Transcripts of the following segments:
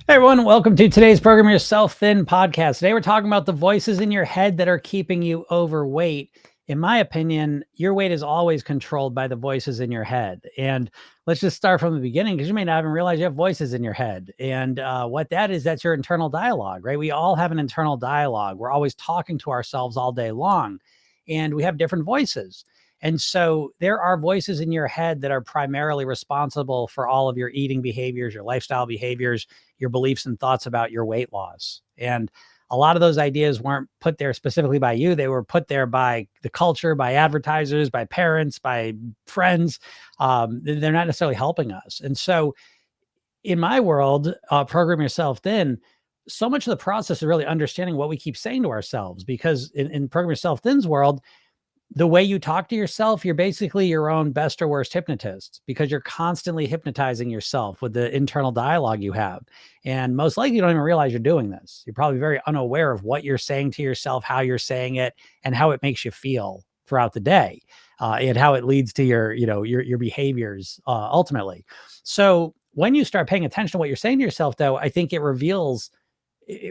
Hey everyone, welcome to today's Program Yourself Thin podcast. Today we're talking about the voices in your head that are keeping you overweight. In my opinion, your weight is always controlled by the voices in your head. And let's just start from the beginning because you may not even realize you have voices in your head. And what that is, that's your internal dialogue, right? We all have an internal dialogue. We're always talking to ourselves all day long, and we have different voices. And so there are voices in your head that are primarily responsible for all of your eating behaviors, your lifestyle behaviors, your beliefs and thoughts about your weight loss. And a lot of those ideas weren't put there specifically by you. They were put there by the culture, by advertisers, by parents, by friends. They're not necessarily helping us. And so in my world, Program Yourself Thin, so much of the process is really understanding what we keep saying to ourselves, because in Program Yourself Thin's world, the way you talk to yourself, you're basically your own best or worst hypnotist, because you're constantly hypnotizing yourself with the internal dialogue you have. And most likely you don't even realize you're doing this. You're probably very unaware of what you're saying to yourself, how you're saying it, and how it makes you feel throughout the day, and how it leads to your behaviors ultimately. So when you start paying attention to what you're saying to yourself, though, I think it reveals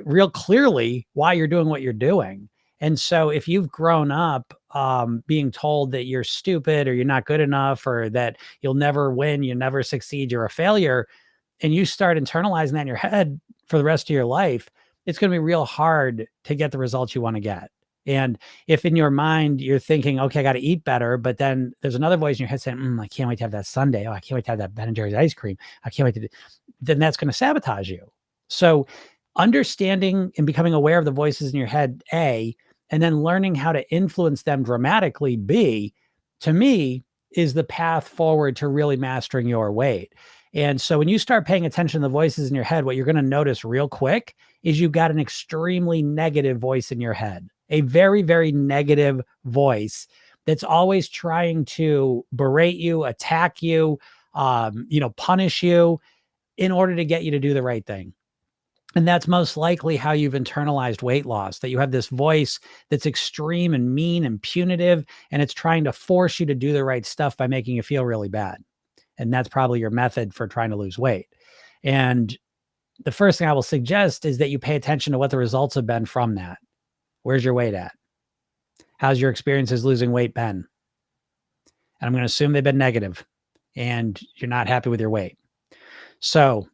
real clearly why you're doing what you're doing. And so if you've grown up being told that you're stupid or you're not good enough or that you'll never win, you never succeed, you're a failure, and you start internalizing that in your head for the rest of your life, it's going to be real hard to get the results you want to get. And if in your mind you're thinking, okay, I got to eat better, but then there's another voice in your head saying, I can't wait to have that sundae. Oh, I can't wait to have that Ben and Jerry's ice cream. I can't wait to do, then that's going to sabotage you. So understanding and becoming aware of the voices in your head, A, and then learning how to influence them dramatically, B, to me, is the path forward to really mastering your weight. And so when you start paying attention to the voices in your head, what you're going to notice real quick is you've got an extremely negative voice in your head, a very, very negative voice that's always trying to berate you, attack you, punish you in order to get you to do the right thing. And that's most likely how you've internalized weight loss, that you have this voice that's extreme and mean and punitive, and it's trying to force you to do the right stuff by making you feel really bad. And that's probably your method for trying to lose weight. And the first thing I will suggest is that you pay attention to what the results have been from that. Where's your weight at? How's your experiences losing weight been? And I'm going to assume they've been negative and you're not happy with your weight. So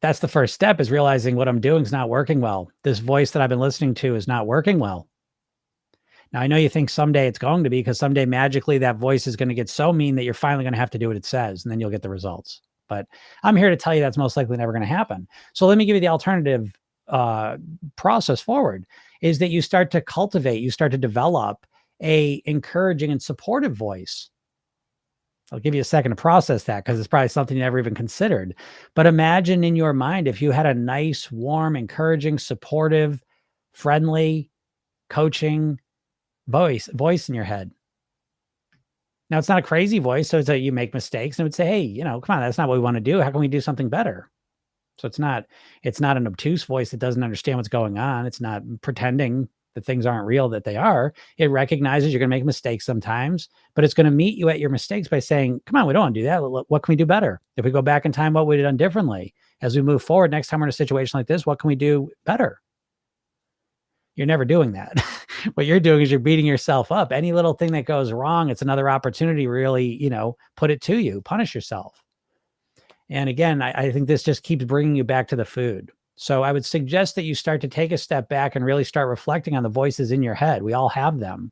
that's the first step, is realizing what I'm doing is not working well. This voice that I've been listening to is not working well. Now, I know you think someday it's going to be, because someday magically that voice is going to get so mean that you're finally going to have to do what it says, and then you'll get the results. But I'm here to tell you that's most likely never going to happen. So let me give you the alternative process forward, is that you start to cultivate, you start to develop a encouraging and supportive voice. I'll give you a second to process that, because it's probably something you never even considered. But imagine in your mind if you had a nice, warm, encouraging, supportive, friendly, coaching voice in your head. Now, it's not a crazy voice, so it's that you make mistakes and it would say, hey, come on, that's not what we want to do. How can we do something better? So it's not an obtuse voice that doesn't understand what's going on. It's not pretending that things aren't real, that they are. It recognizes you're going to make mistakes sometimes, but it's going to meet you at your mistakes by saying, come on, we don't want to do that. What can we do better? If we go back in time, what would we have done differently? As we move forward, next time we're in a situation like this, what can we do better? You're never doing that. What you're doing is you're beating yourself up. Any little thing that goes wrong, it's another opportunity to really, put it to you, punish yourself. And again, I think this just keeps bringing you back to the food. So I would suggest that you start to take a step back and really start reflecting on the voices in your head. We all have them.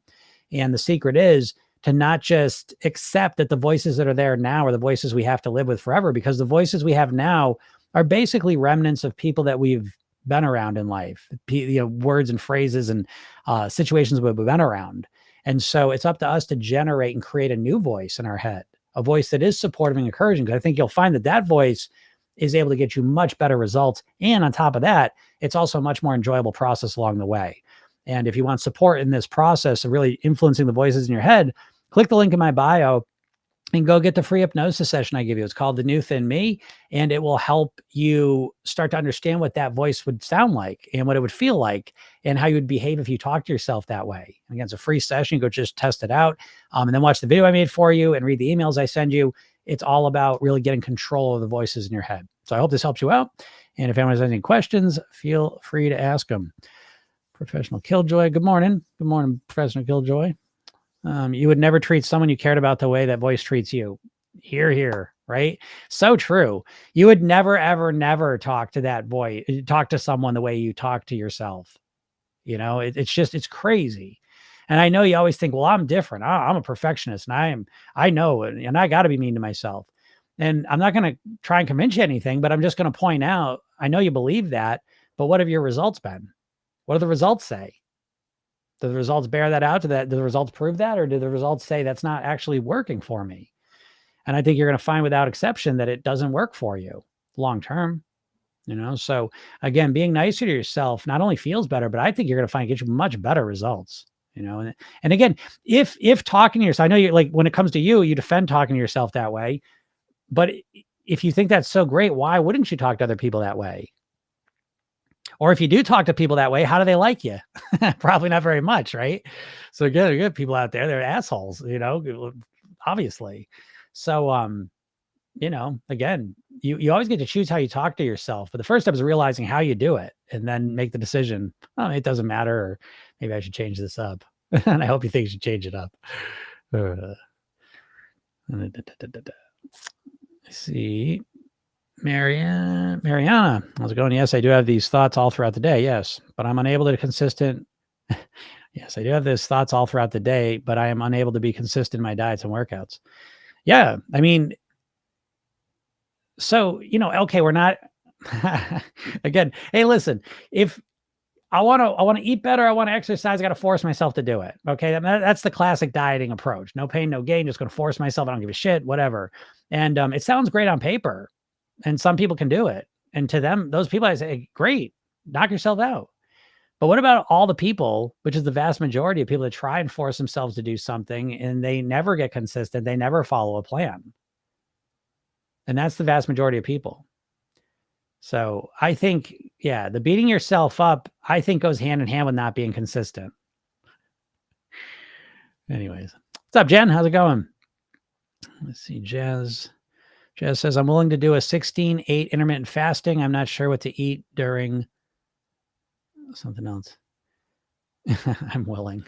And the secret is to not just accept that the voices that are there now are the voices we have to live with forever, because the voices we have now are basically remnants of people that we've been around in life, words and phrases and situations we've been around. And so it's up to us to generate and create a new voice in our head, a voice that is supportive and encouraging. Because I think you'll find that voice is able to get you much better results. And on top of that, it's also a much more enjoyable process along the way. And if you want support in this process of really influencing the voices in your head, click the link in my bio and go get the free hypnosis session I give you. It's called The New Thin Me, and it will help you start to understand what that voice would sound like and what it would feel like and how you would behave if you talk to yourself that way. And again, it's a free session. You go just test it out, and then watch the video I made for you and read the emails I send you. It's all about really getting control of the voices in your head. So I hope this helps you out. And if anyone has any questions, feel free to ask them. Professional Killjoy, good morning. Good morning, Professional Killjoy. You would never treat someone you cared about the way that voice treats you. Hear, hear, right? So true. You would never, ever, never talk to that boy, talk to someone the way you talk to yourself. You know, it's crazy. And I know you always think, well, I'm different. I'm a perfectionist and I know, and I got to be mean to myself. And I'm not going to try and convince you anything, but I'm just going to point out, I know you believe that, but what have your results been? What do the results say? Do the results bear that out? Do the results prove that? Or do the results say that's not actually working for me? And I think you're going to find without exception that it doesn't work for you long term. You know, so again, being nicer to yourself not only feels better, but I think you're going to find get you much better results. You know, and again, if talking to yourself, I know you're like when it comes to you, you defend talking to yourself that way, but if you think that's so great, why wouldn't you talk to other people that way? Or if you do talk to people that way, how do they like you? Probably not very much, right? So again, there are good people out there, they're assholes, you know, obviously. So you know, again, you always get to choose how you talk to yourself. But the first step is realizing how you do it and then make the decision. Oh, it doesn't matter. Or maybe I should change this up. And I hope you think you should change it up. Let's see. Mariana, how's it going? Yes, I do have these thoughts all throughout the day. Yes, but I'm unable to consistent. Yes, I do have these thoughts all throughout the day, but I am unable to be consistent in my diets and workouts. Yeah, I mean, so, you know, okay, we're not again, hey, listen, if I want to eat better, I want to exercise, I got to force myself to do it. Okay. That's the classic dieting approach. No pain, no gain, just going to force myself. I don't give a shit, whatever. And it sounds great on paper and some people can do it. And to them, those people, I say, great, knock yourself out. But what about all the people, which is the vast majority of people that try and force themselves to do something and they never get consistent, they never follow a plan. And that's the vast majority of people. So I think, yeah, the beating yourself up, I think goes hand in hand with not being consistent. Anyways, what's up, Jen? How's it going? Let's see. Jazz says, I'm willing to do a 16-8 intermittent fasting. I'm not sure what to eat during something else. I'm willing.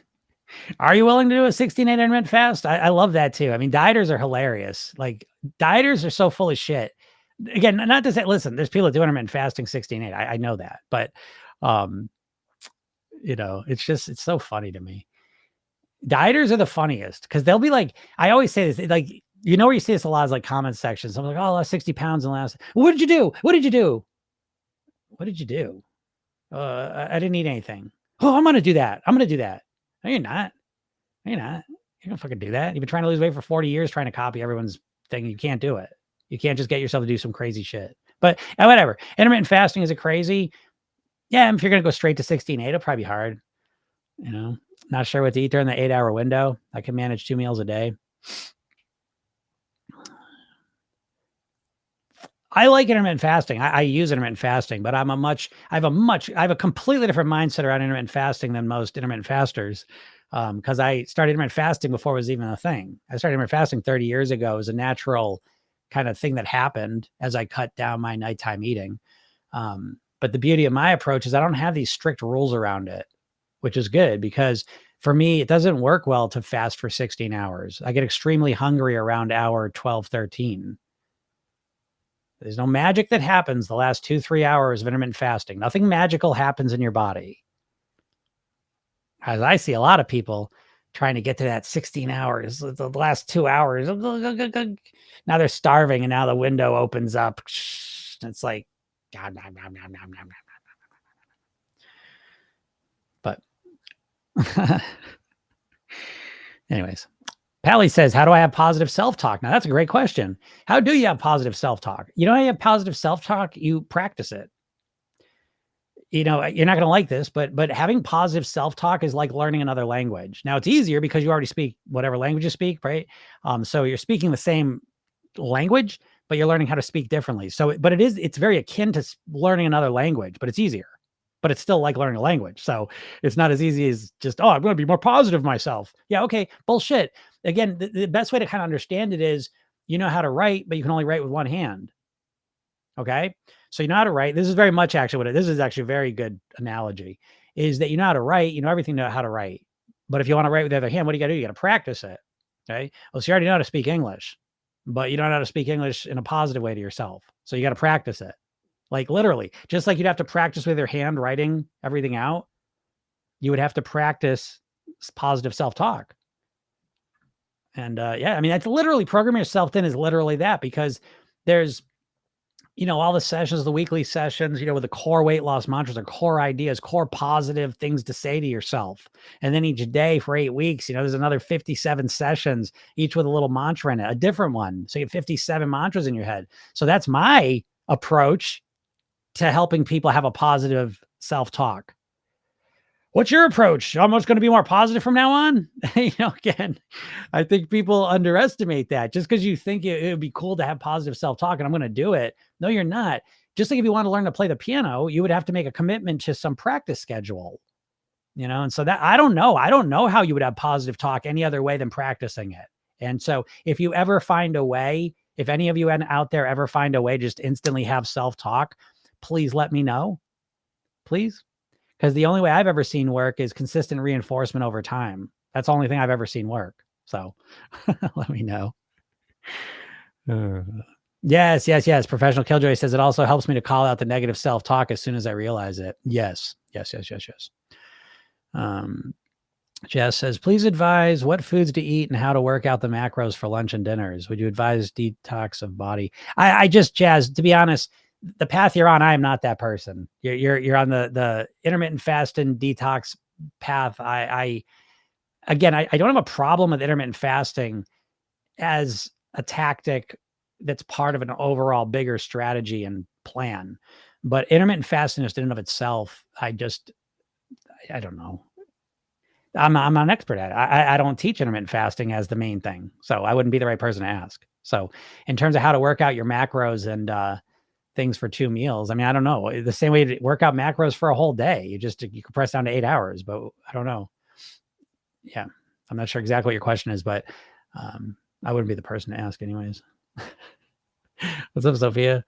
Are you willing to do a 16-8 intermittent fast? I love that too. I mean, dieters are hilarious. Like dieters are so full of shit. Again, not to say, listen, there's people that do intermittent fasting 16-8. I know that, but you know, it's so funny to me. Dieters are the funniest because they'll be like, I always say this, like, you know, where you see this a lot is like comment sections. I'm like, oh, I lost 60 pounds in the last. What did you do? What did you do? What did you do? I didn't eat anything. Oh, I'm going to do that. I'm going to do that. No, you're not. No, you're not. You're going to fucking do that. You've been trying to lose weight for 40 years, trying to copy everyone's thing. You can't do it. You can't just get yourself to do some crazy shit. But whatever. Intermittent fasting, is it crazy? Yeah, if you're going to go straight to 16-8, it'll probably be hard. You know, not sure what to eat during the 8-hour window. I can manage 2 meals a day. I like intermittent fasting. I use intermittent fasting, but I have a completely different mindset around intermittent fasting than most intermittent fasters. Because I started intermittent fasting before it was even a thing. I started intermittent fasting 30 years ago. It was a natural kind of thing that happened as I cut down my nighttime eating. But the beauty of my approach is I don't have these strict rules around it, which is good because for me, it doesn't work well to fast for 16 hours. I get extremely hungry around hour 12, 13. There's no magic that happens the last 2-3 hours of intermittent fasting. Nothing magical happens in your body. As I see a lot of people trying to get to that 16 hours, the last 2 hours. Now they're starving and now the window opens up. It's like, but anyways, Pally says, how do I have positive self-talk? Now that's a great question. How do you have positive self-talk? You know how you have positive self-talk? You practice it. You know, you're not going to like this, but having positive self-talk is like learning another language. Now it's easier because you already speak whatever language you speak, right? So you're speaking the same language, but you're learning how to speak differently. So, but it's very akin to learning another language, but it's easier, but it's still like learning a language. So it's not as easy as just, oh, I'm going to be more positive myself. Yeah. Okay. Bullshit. Again, the best way to kind of understand it is, you know how to write, but you can only write with one hand. Okay. So you know how to write. This is very much actually this is actually a very good analogy, is that you know how to write, you know everything how to write. But if you want to write with the other hand, what do you got to do? You got to practice it. Okay. Well, so you already know how to speak English, but you don't know how to speak English in a positive way to yourself. So you got to practice it. Like literally, just like you'd have to practice with your hand writing everything out, you would have to practice positive self-talk. And yeah, I mean, that's literally programming yourself thin is literally that, because there's, all the sessions, the weekly sessions, with the core weight loss mantras or core ideas, core positive things to say to yourself. And then each day for 8 weeks, there's another 57 sessions, each with a little mantra in it, a different one. So you have 57 mantras in your head. So that's my approach to helping people have a positive self-talk. What's your approach? I'm just going to be more positive from now on. Again, I think people underestimate that. Just because you think it would be cool to have positive self-talk and I'm going to do it. No, you're not. Just like if you want to learn to play the piano, you would have to make a commitment to some practice schedule, and so that I don't know how you would have positive talk any other way than practicing it. And so if you ever find a way, if any of you out there ever find a way, just instantly have self-talk, please let me know, please. Because the only way I've ever seen work is consistent reinforcement over time. That's the only thing I've ever seen work. So let me know. Yes. Professional Killjoy says it also helps me to call out the negative self-talk as soon as I realize it. Yes. Jess says, please advise what foods to eat and how to work out the macros for lunch and dinners. Would you advise detox of body? I just, Jazz, to be honest, the path you're on, I am not that person. You're on the intermittent fasting detox path. I don't have a problem with intermittent fasting as a tactic that's part of an overall bigger strategy and plan. But intermittent fasting just in and of itself, I don't know. I'm not an expert at it. I don't teach intermittent fasting as the main thing. So I wouldn't be the right person to ask. So in terms of how to work out your macros and things for 2 meals, I mean, I don't know. The same way to work out macros for a whole day. You can press down to 8 hours, but I don't know. Yeah. I'm not sure exactly what your question is, but I wouldn't be the person to ask anyways. What's up, Sophia?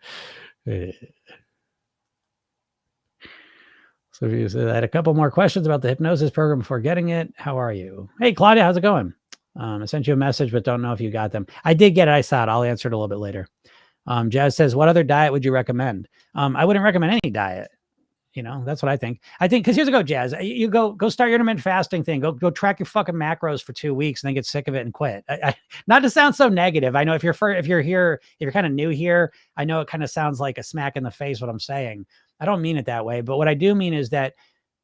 Sophia said, I had a couple more questions about the hypnosis program before getting it. How are you? Hey, Claudia, how's it going? I sent you a message, but don't know if you got them. I did get it. I saw it. I'll answer it a little bit later. Jazz says, what other diet would you recommend? I wouldn't recommend any diet. That's what I think. Because here's a go, Jazz. You go start your intermittent fasting thing. Go track your fucking macros for 2 weeks and then get sick of it and quit. Not to sound so negative. I know if you're kind of new here, I know it kind of sounds like a smack in the face what I'm saying. I don't mean it that way. But what I do mean is that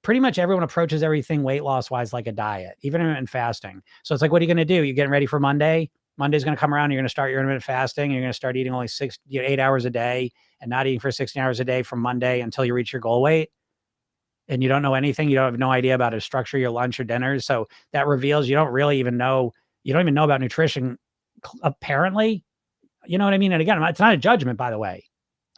pretty much everyone approaches everything weight loss wise like a diet, even intermittent fasting. So it's like, what are you going to do? You're getting ready for Monday. Monday's going to come around. You're going to start your intermittent fasting. You're going to start eating only 8 hours a day and not eating for 16 hours a day from Monday until you reach your goal weight. And you don't know anything. You don't have no idea about how to structure your lunch or dinners. So that reveals you don't even know about nutrition, apparently. You know what I mean? And again, it's not a judgment, by the way.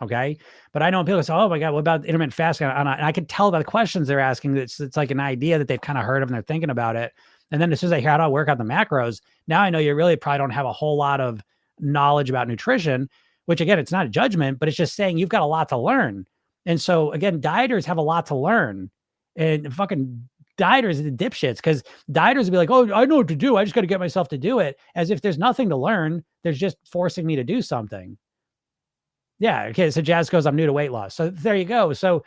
Okay. But I know people say, oh my God, what about intermittent fasting? And I can tell by the questions they're asking, it's like an idea that they've kind of heard of and they're thinking about it. And then as soon as I hear how to work out the macros, now I know you really probably don't have a whole lot of knowledge about nutrition, which again, it's not a judgment, but it's just saying you've got a lot to learn. And so again, dieters have a lot to learn, and fucking dieters are the dipshits, because dieters will be like, oh, I know what to do. I just got to get myself to do it, as if there's nothing to learn. There's just forcing me to do something. Yeah. Okay. So Jazz goes, I'm new to weight loss. So there you go. So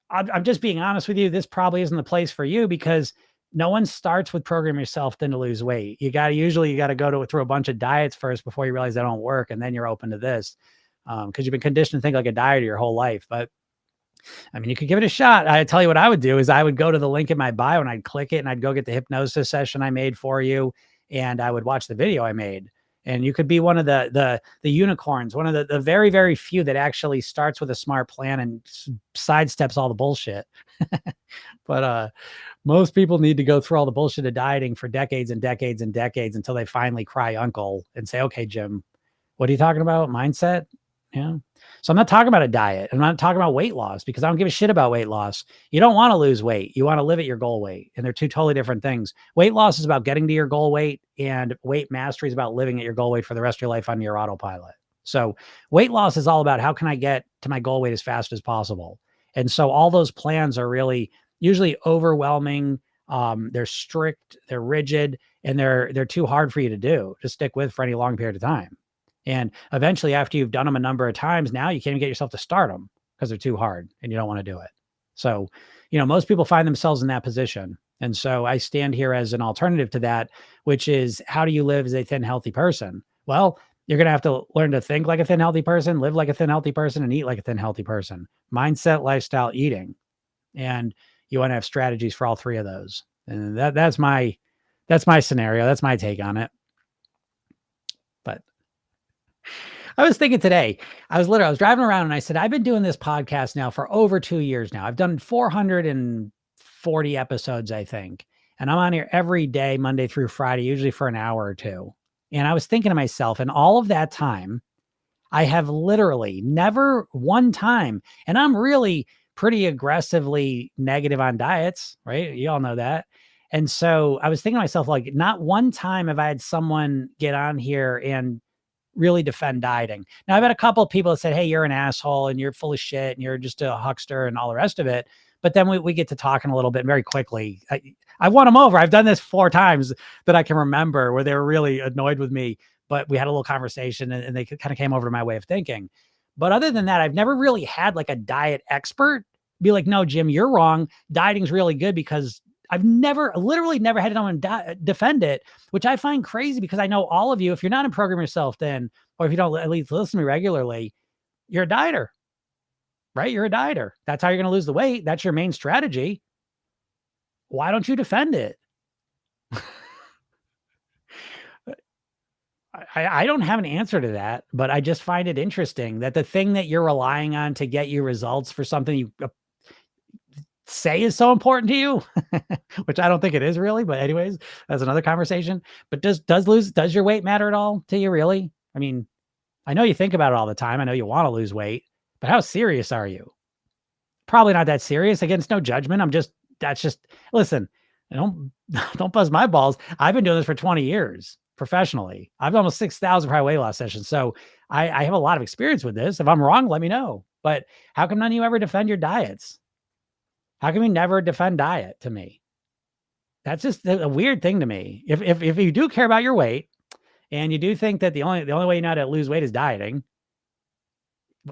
I'm just being honest with you. This probably isn't the place for you, because no one starts with program yourself then to lose weight. You got to go through a bunch of diets first before you realize they don't work. And then you're open to this. Cause you've been conditioned to think like a dieter your whole life. But I mean, you could give it a shot. I tell you what I would do is I would go to the link in my bio and I'd click it and I'd go get the hypnosis session I made for you. And I would watch the video I made. And you could be one of the unicorns, one of the very, very few that actually starts with a smart plan and sidesteps all the bullshit. But most people need to go through all the bullshit of dieting for decades and decades and decades until they finally cry uncle and say, okay, Jim, what are you talking about? Mindset? Yeah. So I'm not talking about a diet. I'm not talking about weight loss, because I don't give a shit about weight loss. You don't want to lose weight. You want to live at your goal weight. And they're two totally different things. Weight loss is about getting to your goal weight, and weight mastery is about living at your goal weight for the rest of your life on your autopilot. So weight loss is all about how can I get to my goal weight as fast as possible. And so all those plans are really usually overwhelming. They're strict, they're rigid, and they're too hard for you to do to stick with for any long period of time. And eventually, after you've done them a number of times, now you can't even get yourself to start them because they're too hard and you don't want to do it. So, most people find themselves in that position. And so I stand here as an alternative to that, which is how do you live as a thin, healthy person? Well, you're going to have to learn to think like a thin, healthy person, live like a thin, healthy person, and eat like a thin, healthy person. Mindset, lifestyle, eating. And you want to have strategies for all three of those. And that's my scenario. That's my take on it. But I was thinking today, I was driving around and I said, I've been doing this podcast now for over 2 years now. I've done 440 episodes, I think. And I'm on here every day, Monday through Friday, usually for an hour or two. And I was thinking to myself, in all of that time, I have literally never one time, and I'm really pretty aggressively negative on diets, right? You all know that. And so I was thinking to myself, like, not one time have I had someone get on here and really defend dieting. Now, I've had a couple of people that said, hey, you're an asshole and you're full of shit and you're just a huckster and all the rest of it. But then we get to talking a little bit very quickly. I won them over. I've done this 4 times that I can remember where they were really annoyed with me, but we had a little conversation and they kind of came over to my way of thinking. But other than that, I've never really had like a diet expert be like, no, Jim, you're wrong. Dieting's really good, because I've literally never had anyone defend it, which I find crazy, because I know all of you, if you're not in Program Yourself then, or if you don't at least listen to me regularly, you're a dieter, right? You're a dieter. That's how you're going to lose the weight. That's your main strategy. Why don't you defend it? I don't have an answer to that, but I just find it interesting that the thing that you're relying on to get you results for something you say is so important to you, which I don't think it is really, but anyways, that's another conversation. But does your weight matter at all to you, really? I mean, I know you think about it all the time. I know you want to lose weight, but how serious are you? Probably not that serious. Again, it's no judgment. Listen, don't buzz my balls. I've been doing this for 20 years professionally. I've almost 6,000 probably weight loss sessions. So I have a lot of experience with this. If I'm wrong, let me know. But how come none of you ever defend your diets? How come you never defend diet to me? That's just a weird thing to me. If you do care about your weight and you do think that the only way you know how to lose weight is dieting,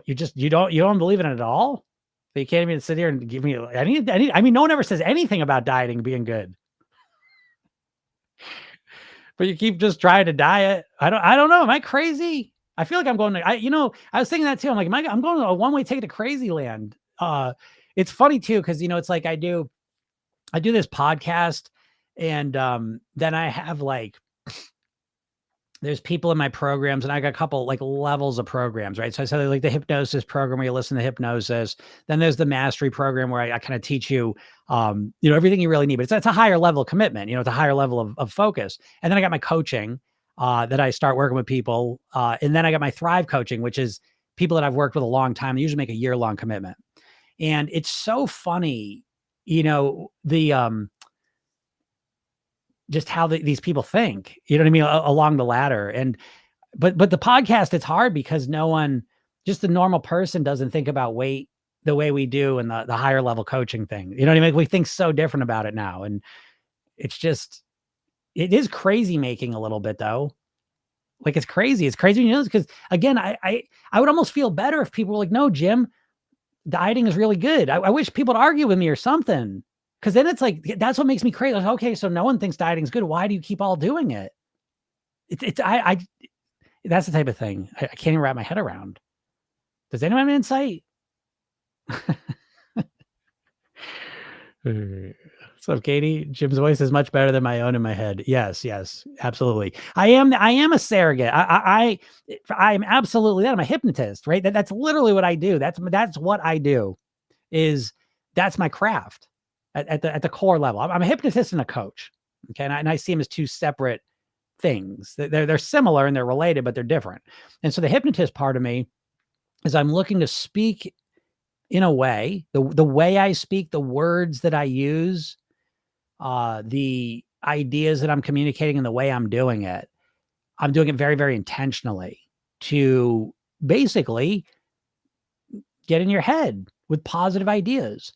you don't believe in it at all. So you can't even sit here and give me I mean, no one ever says anything about dieting being good. But you keep just trying to diet. I don't know. Am I crazy? I feel like I'm going to, I was thinking that too. I'm like, I'm going to a one-way ticket to crazy land. It's funny too, because it's like I do this podcast, and then I have like, there's people in my programs, and I got a couple like levels of programs, right? So I said like the hypnosis program where you listen to hypnosis. Then there's the mastery program where I kind of teach you, everything you really need. But it's a higher level of commitment. It's a higher level of focus. And then I got my coaching that I start working with people. And then I got my Thrive coaching, which is people that I've worked with a long time. They usually make a year-long commitment. And it's so funny, the just how these people think, you know what I mean, along the ladder. But the podcast, it's hard because just the normal person doesn't think about weight the way we do in the higher level coaching thing. You know what I mean? We think so different about it now. And it is crazy making a little bit though. Like it's crazy. It's crazy, because again, I would almost feel better if people were like, no, Jim, dieting is really good. I wish people would argue with me or something. Because then it's like, that's what makes me crazy. Like, okay, so no one thinks dieting is good. Why do you keep all doing it? That's the type of thing I can't even wrap my head around. Does anyone have an insight? So Katie, Jim's voice is much better than my own in my head. Yes, absolutely. I am a surrogate. I'm absolutely that. I'm a hypnotist, right? That's literally what I do. That's what I do. That's my craft at the core level. I'm a hypnotist and a coach. Okay. And I see them as two separate things. They're similar and they're related, but they're different. And so the hypnotist part of me is I'm looking to speak in a way, the way I speak, the words that I use, the ideas that I'm communicating and the way I'm doing it very, very intentionally to basically get in your head with positive ideas.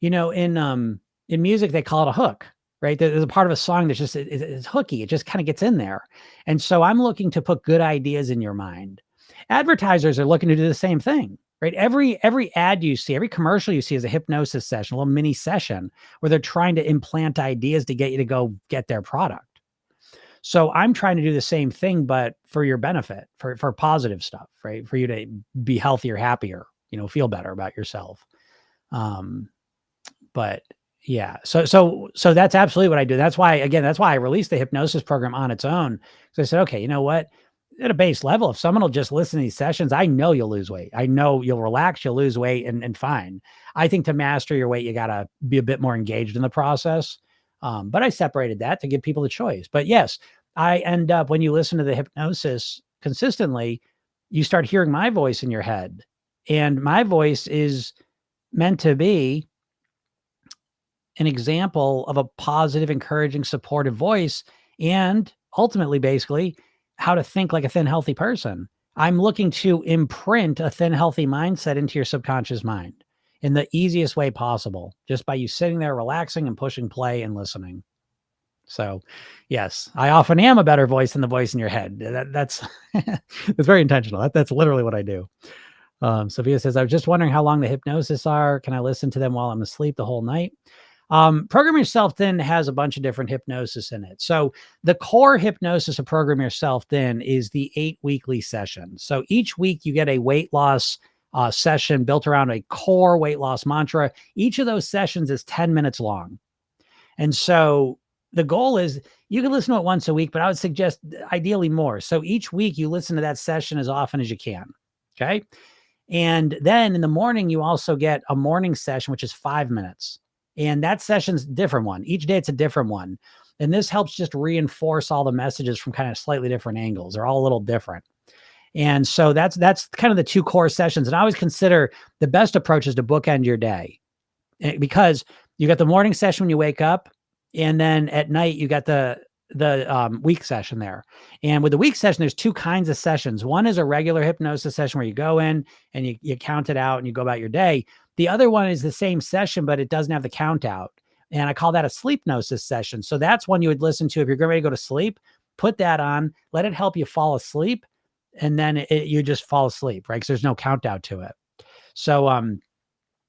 In music, they call it a hook, right? There's a part of a song that's just it's hooky. It just kind of gets in there. And so I'm looking to put good ideas in your mind. Advertisers are looking to do the same thing, right? Every ad you see, every commercial you see is a hypnosis session, a little mini session where they're trying to implant ideas to get you to go get their product. So I'm trying to do the same thing, but for your benefit, for positive stuff, right? For you to be healthier, happier, feel better about yourself. But yeah, so that's absolutely what I do. That's why I released the hypnosis program on its own. So I said, okay, you know what? At a base level, if someone will just listen to these sessions, I know you'll lose weight. I know you'll relax, you'll lose weight and fine. I think to master your weight, you got to be a bit more engaged in the process. But I separated that to give people the choice. But yes, I end up, when you listen to the hypnosis consistently, you start hearing my voice in your head. And my voice is meant to be an example of a positive, encouraging, supportive voice, and ultimately, basically, how to think like a thin, healthy person. I'm looking to imprint a thin, healthy mindset into your subconscious mind in the easiest way possible, just by you sitting there, relaxing and pushing play and listening. So, yes, I often am a better voice than the voice in your head. That's it's very intentional. That's literally what I do. Sophia says, I was just wondering how long the hypnosis are. Can I listen to them while I'm asleep the whole night? Program Yourself Thin has a bunch of different hypnosis in it. So the core hypnosis of Program Yourself Thin is the 8 weekly sessions. So each week you get a weight loss session built around a core weight loss mantra. Each of those sessions is 10 minutes long. And so the goal is you can listen to it once a week, but I would suggest ideally more. So each week you listen to that session as often as you can. Okay. And then in the morning, you also get a morning session, which is 5 minutes. And that session's a different one. Each day it's a different one. And this helps just reinforce all the messages from kind of slightly different angles. They're all a little different. And so that's kind of the 2 core sessions. And I always consider the best approach is to bookend your day, because you got the morning session when you wake up, and then at night you got the week session there. And with the week session, there's 2 kinds of sessions. One is a regular hypnosis session where you go in and you count it out and you go about your day. The other one is the same session, but it doesn't have the count out. And I call that a sleepnosis session. So that's one you would listen to if you're getting ready to go to sleep. Put that on, let it help you fall asleep, and then you just fall asleep, right? Because there's no count out to it. So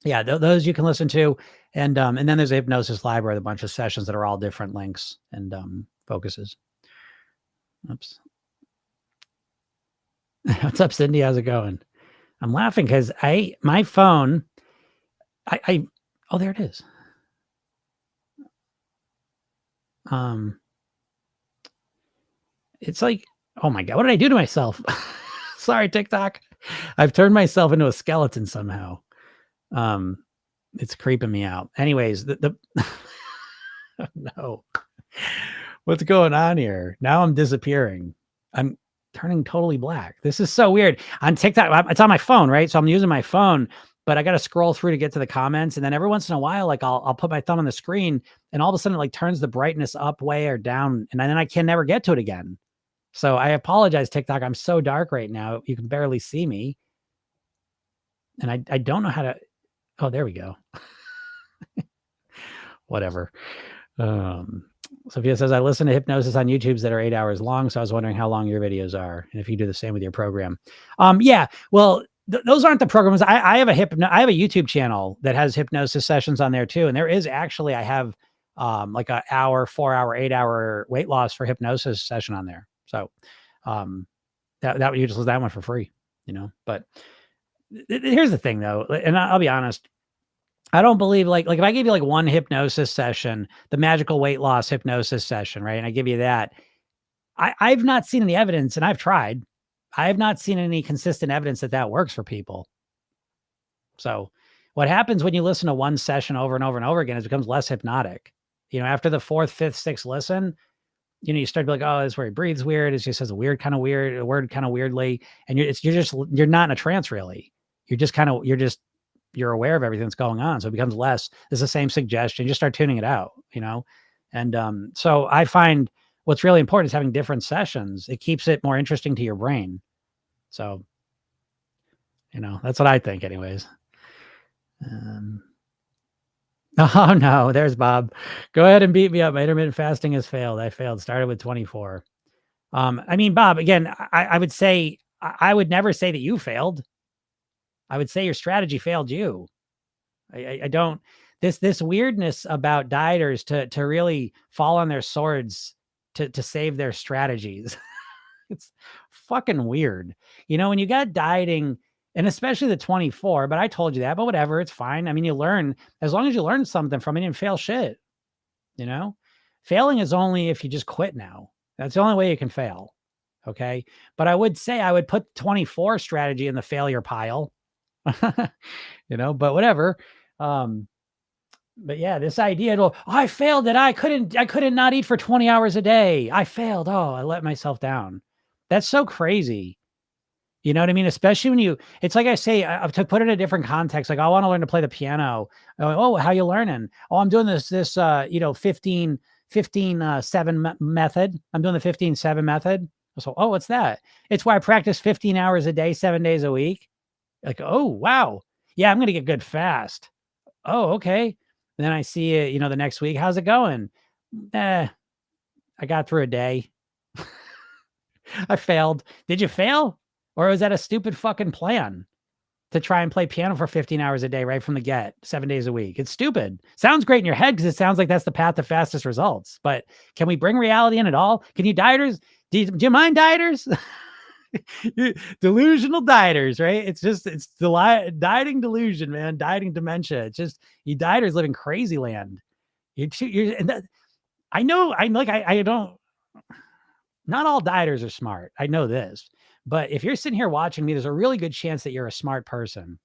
yeah, those you can listen to. And then there's a hypnosis library with a bunch of sessions that are all different lengths and focuses. Oops. What's up, Cindy? How's it going? I'm laughing because my phone, oh, there it is. It's like, oh my God, what did I do to myself? Sorry, TikTok. I've turned myself into a skeleton somehow. It's creeping me out. Anyways, no, what's going on here? Now I'm disappearing. I'm turning totally black. This is so weird. On TikTok, it's on my phone, right? So I'm using my phone, but I got to scroll through to get to the comments. And then every once in a while, like I'll put my thumb on the screen and all of a sudden it like turns the brightness up way or down. And then I can never get to it again. So I apologize, TikTok. I'm so dark right now. You can barely see me. And I don't know how to, oh, there we go. Whatever. Sophia says, I listen to hypnosis on YouTubes that are 8 hours long. So I was wondering how long your videos are and if you do the same with your program. Yeah, well, those aren't the programs. I have a YouTube channel that has hypnosis sessions on there too. And there is actually, I have like an hour, 4 hour, 8 hour weight loss for hypnosis session on there. So that you just list that one for free, but here's the thing though. And I'll be honest, I don't believe like if I give you like one hypnosis session, the magical weight loss hypnosis session, right? And I give you that, I've not seen any evidence, and I've tried. I have not seen any consistent evidence that works for people. So what happens when you listen to one session over and over and over again is it becomes less hypnotic. After the 4th, 5th, 6th listen, you start to be like, oh, this is where he breathes weird. It just says a word kind of weirdly. And you're not in a trance really. You're aware of everything that's going on. So it becomes less. It's the same suggestion. You just start tuning it out, And so I find what's really important is having different sessions. It keeps it more interesting to your brain. So That's what I think anyways. Um, oh no, there's Bob. Go ahead and beat me up. My intermittent fasting has failed. I failed. Started with 24. I mean, Bob, again, I would say, I would never say that you failed. I would say your strategy failed you. I don't, this weirdness about dieters to really fall on their swords to save their strategies. It's fucking weird. When you got dieting, and especially the 24, but I told you that, but whatever, it's fine. I mean, you learn, as long as you learn something from it, and fail shit, you know? Failing is only if you just quit now. That's the only way you can fail. Okay. But I would say I would put 24 strategy in the failure pile. But whatever. But yeah, this idea, I failed that I couldn't not eat for 20 hours a day. I failed. Oh, I let myself down. That's so crazy. You know what I mean? Especially when it's like I say, to put it in a different context, like I want to learn to play the piano. Oh, how you learning? Oh, I'm doing this 15, 7 method. I'm doing the 15-7 method. So, oh, what's that? It's why I practice 15 hours a day, 7 days a week. Like, oh, wow. Yeah, I'm going to get good fast. Oh, okay. Then I see it, the next week. How's it going? I got through a day. I failed. Did you fail? Or was that a stupid fucking plan to try and play piano for 15 hours a day right from the get, 7 days a week? It's stupid. Sounds great in your head because it sounds like that's the path to fastest results. But can we bring reality in at all? Can you dieters? Do you mind dieters? Delusional dieters, right? It's the dieting delusion, man. Dieting dementia. It's just, you dieters live in crazy land. I know. I don't. Not all dieters are smart. I know this, but if you're sitting here watching me, there's a really good chance that you're a smart person.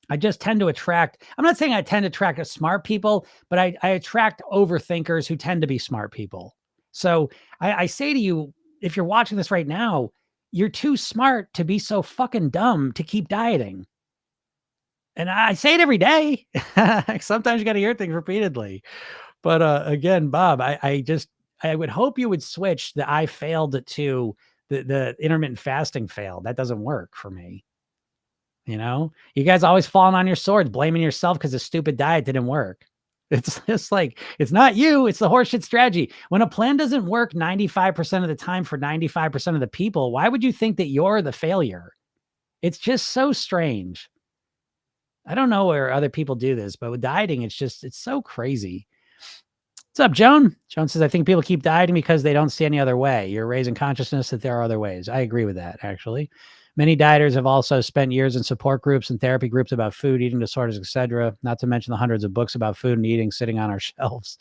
I just tend to attract. I'm not saying I tend to attract smart people, but I attract overthinkers who tend to be smart people. So I say to you, if you're watching this right now, you're too smart to be so fucking dumb to keep dieting. And I say it every day. Sometimes you got to hear things repeatedly. But again, Bob, I would hope you would switch the I failed to the intermittent fasting failed. That doesn't work for me. You guys always falling on your swords, blaming yourself because the stupid diet didn't work. It's just like, it's not you, it's the horseshit strategy. When a plan doesn't work 95% of the time for 95% of the people, why would you think that you're the failure? It's just so strange. I don't know where other people do this, but with dieting, it's so crazy. What's up, Joan? Joan says, I think people keep dieting because they don't see any other way. You're raising consciousness that there are other ways. I agree with that, actually. Many dieters have also spent years in support groups and therapy groups about food, eating disorders, etc., not to mention the hundreds of books about food and eating sitting on our shelves.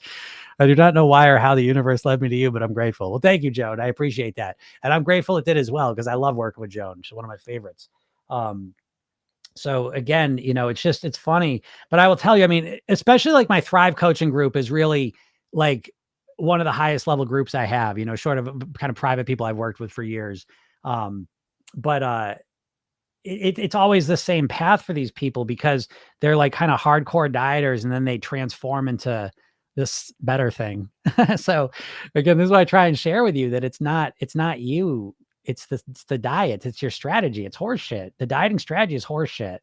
I do not know why or how the universe led me to you, but I'm grateful. Well, thank you, Joan. I appreciate that. And I'm grateful it did as well, because I love working with Joan. She's one of my favorites. So again, it's funny, but I will tell you, I mean, especially like my Thrive coaching group is really like one of the highest level groups I have, short of kind of private people I've worked with for years. But it's always the same path for these people because they're like kind of hardcore dieters and then they transform into this better thing. So again, this is what I try and share with you, that it's not you. It's the diet. It's your strategy. It's horseshit. The dieting strategy is horseshit.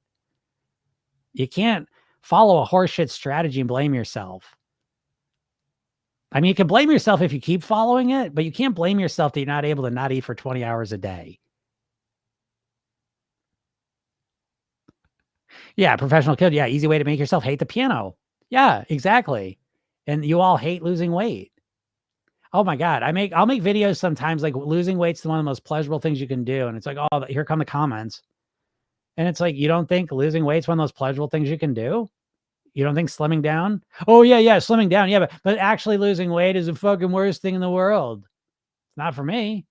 You can't follow a horseshit strategy and blame yourself. I mean, you can blame yourself if you keep following it, but you can't blame yourself that you're not able to not eat for 20 hours a day. Yeah, professional kid. Yeah, easy way to make yourself hate the piano. Yeah, exactly. And you all hate losing weight. Oh my God. I'll make videos sometimes like losing weight's one of the most pleasurable things you can do. And it's like, oh, here come the comments. And it's like, you don't think losing weight's one of those pleasurable things you can do? You don't think slimming down? Oh yeah, slimming down. Yeah, but actually losing weight is the fucking worst thing in the world. It's not for me.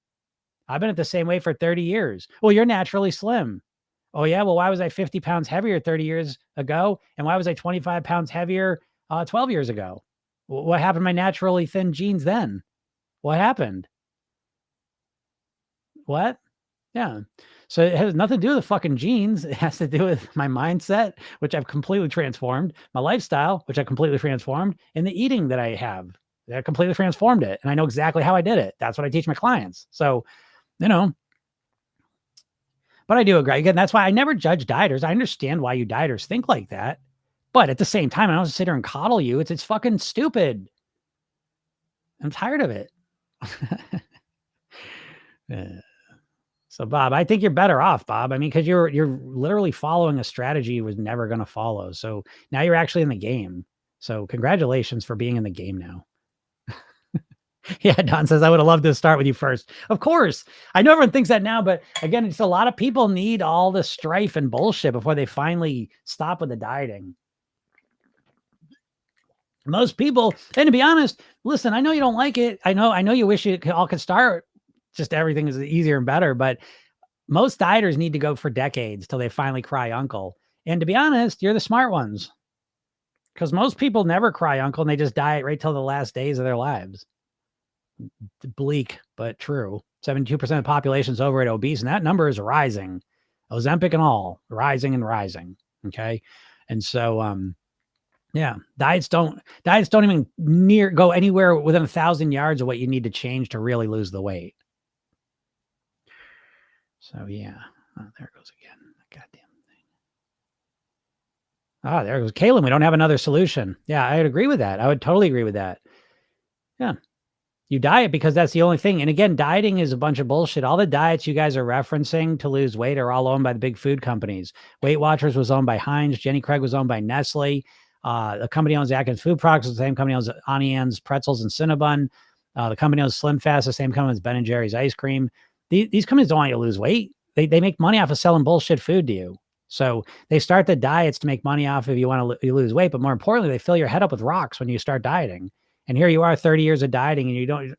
I've been at the same weight for 30 years. Well, you're naturally slim. Oh yeah, well, why was I 50 pounds heavier 30 years ago? And why was I 25 pounds heavier 12 years ago? What happened to my naturally thin genes then? What happened? What? Yeah. So it has nothing to do with the fucking genes. It has to do with my mindset, which I've completely transformed, my lifestyle, which I completely transformed, and the eating that I have. I completely transformed it. And I know exactly how I did it. That's what I teach my clients. So, but But I do agree. Again, that's why I never judge dieters. I understand why you dieters think like that. But at the same time, I don't sit here and coddle you. It's fucking stupid. I'm tired of it. So Bob, I think you're better off, Bob. I mean, because you're literally following a strategy you was never going to follow. So now you're actually in the game. So congratulations for being in the game now. Yeah, Don says, I would have loved to start with you first. Of course. I know everyone thinks that now, but again, it's a lot of people need all the strife and bullshit before they finally stop with the dieting. Most people, and to be honest, listen, I know you don't like it. I know you wish it all could start just everything is easier and better, but most dieters need to go for decades till they finally cry uncle. And to be honest, you're the smart ones. Because most people never cry uncle and they just diet right till the last days of their lives. Bleak, but true. 72% of the population is overweight, obese, and that number is rising. Ozempic and all, rising and rising. Okay. And so, yeah, diets don't even go anywhere within 1,000 yards of what you need to change to really lose the weight. So yeah, there it goes again. Goddamn thing. Ah, there goes Kaylin. We don't have another solution. Yeah, I would agree with that. I would totally agree with that. Yeah. You diet because that's the only thing. And again, dieting is a bunch of bullshit. All the diets you guys are referencing to lose weight are all owned by the big food companies. Weight Watchers was owned by Heinz. Jenny Craig was owned by Nestle. The company owns Atkins Food Products. The same company owns Auntie Anne's Pretzels and Cinnabon. The company owns Slim Fast. The same company owns Ben & Jerry's ice cream. These companies don't want you to lose weight. They make money off of selling bullshit food to you. So they start the diets to make money off if you want to lose weight. But more importantly, they fill your head up with rocks when you start dieting. And here you are 30 years of dieting and you don't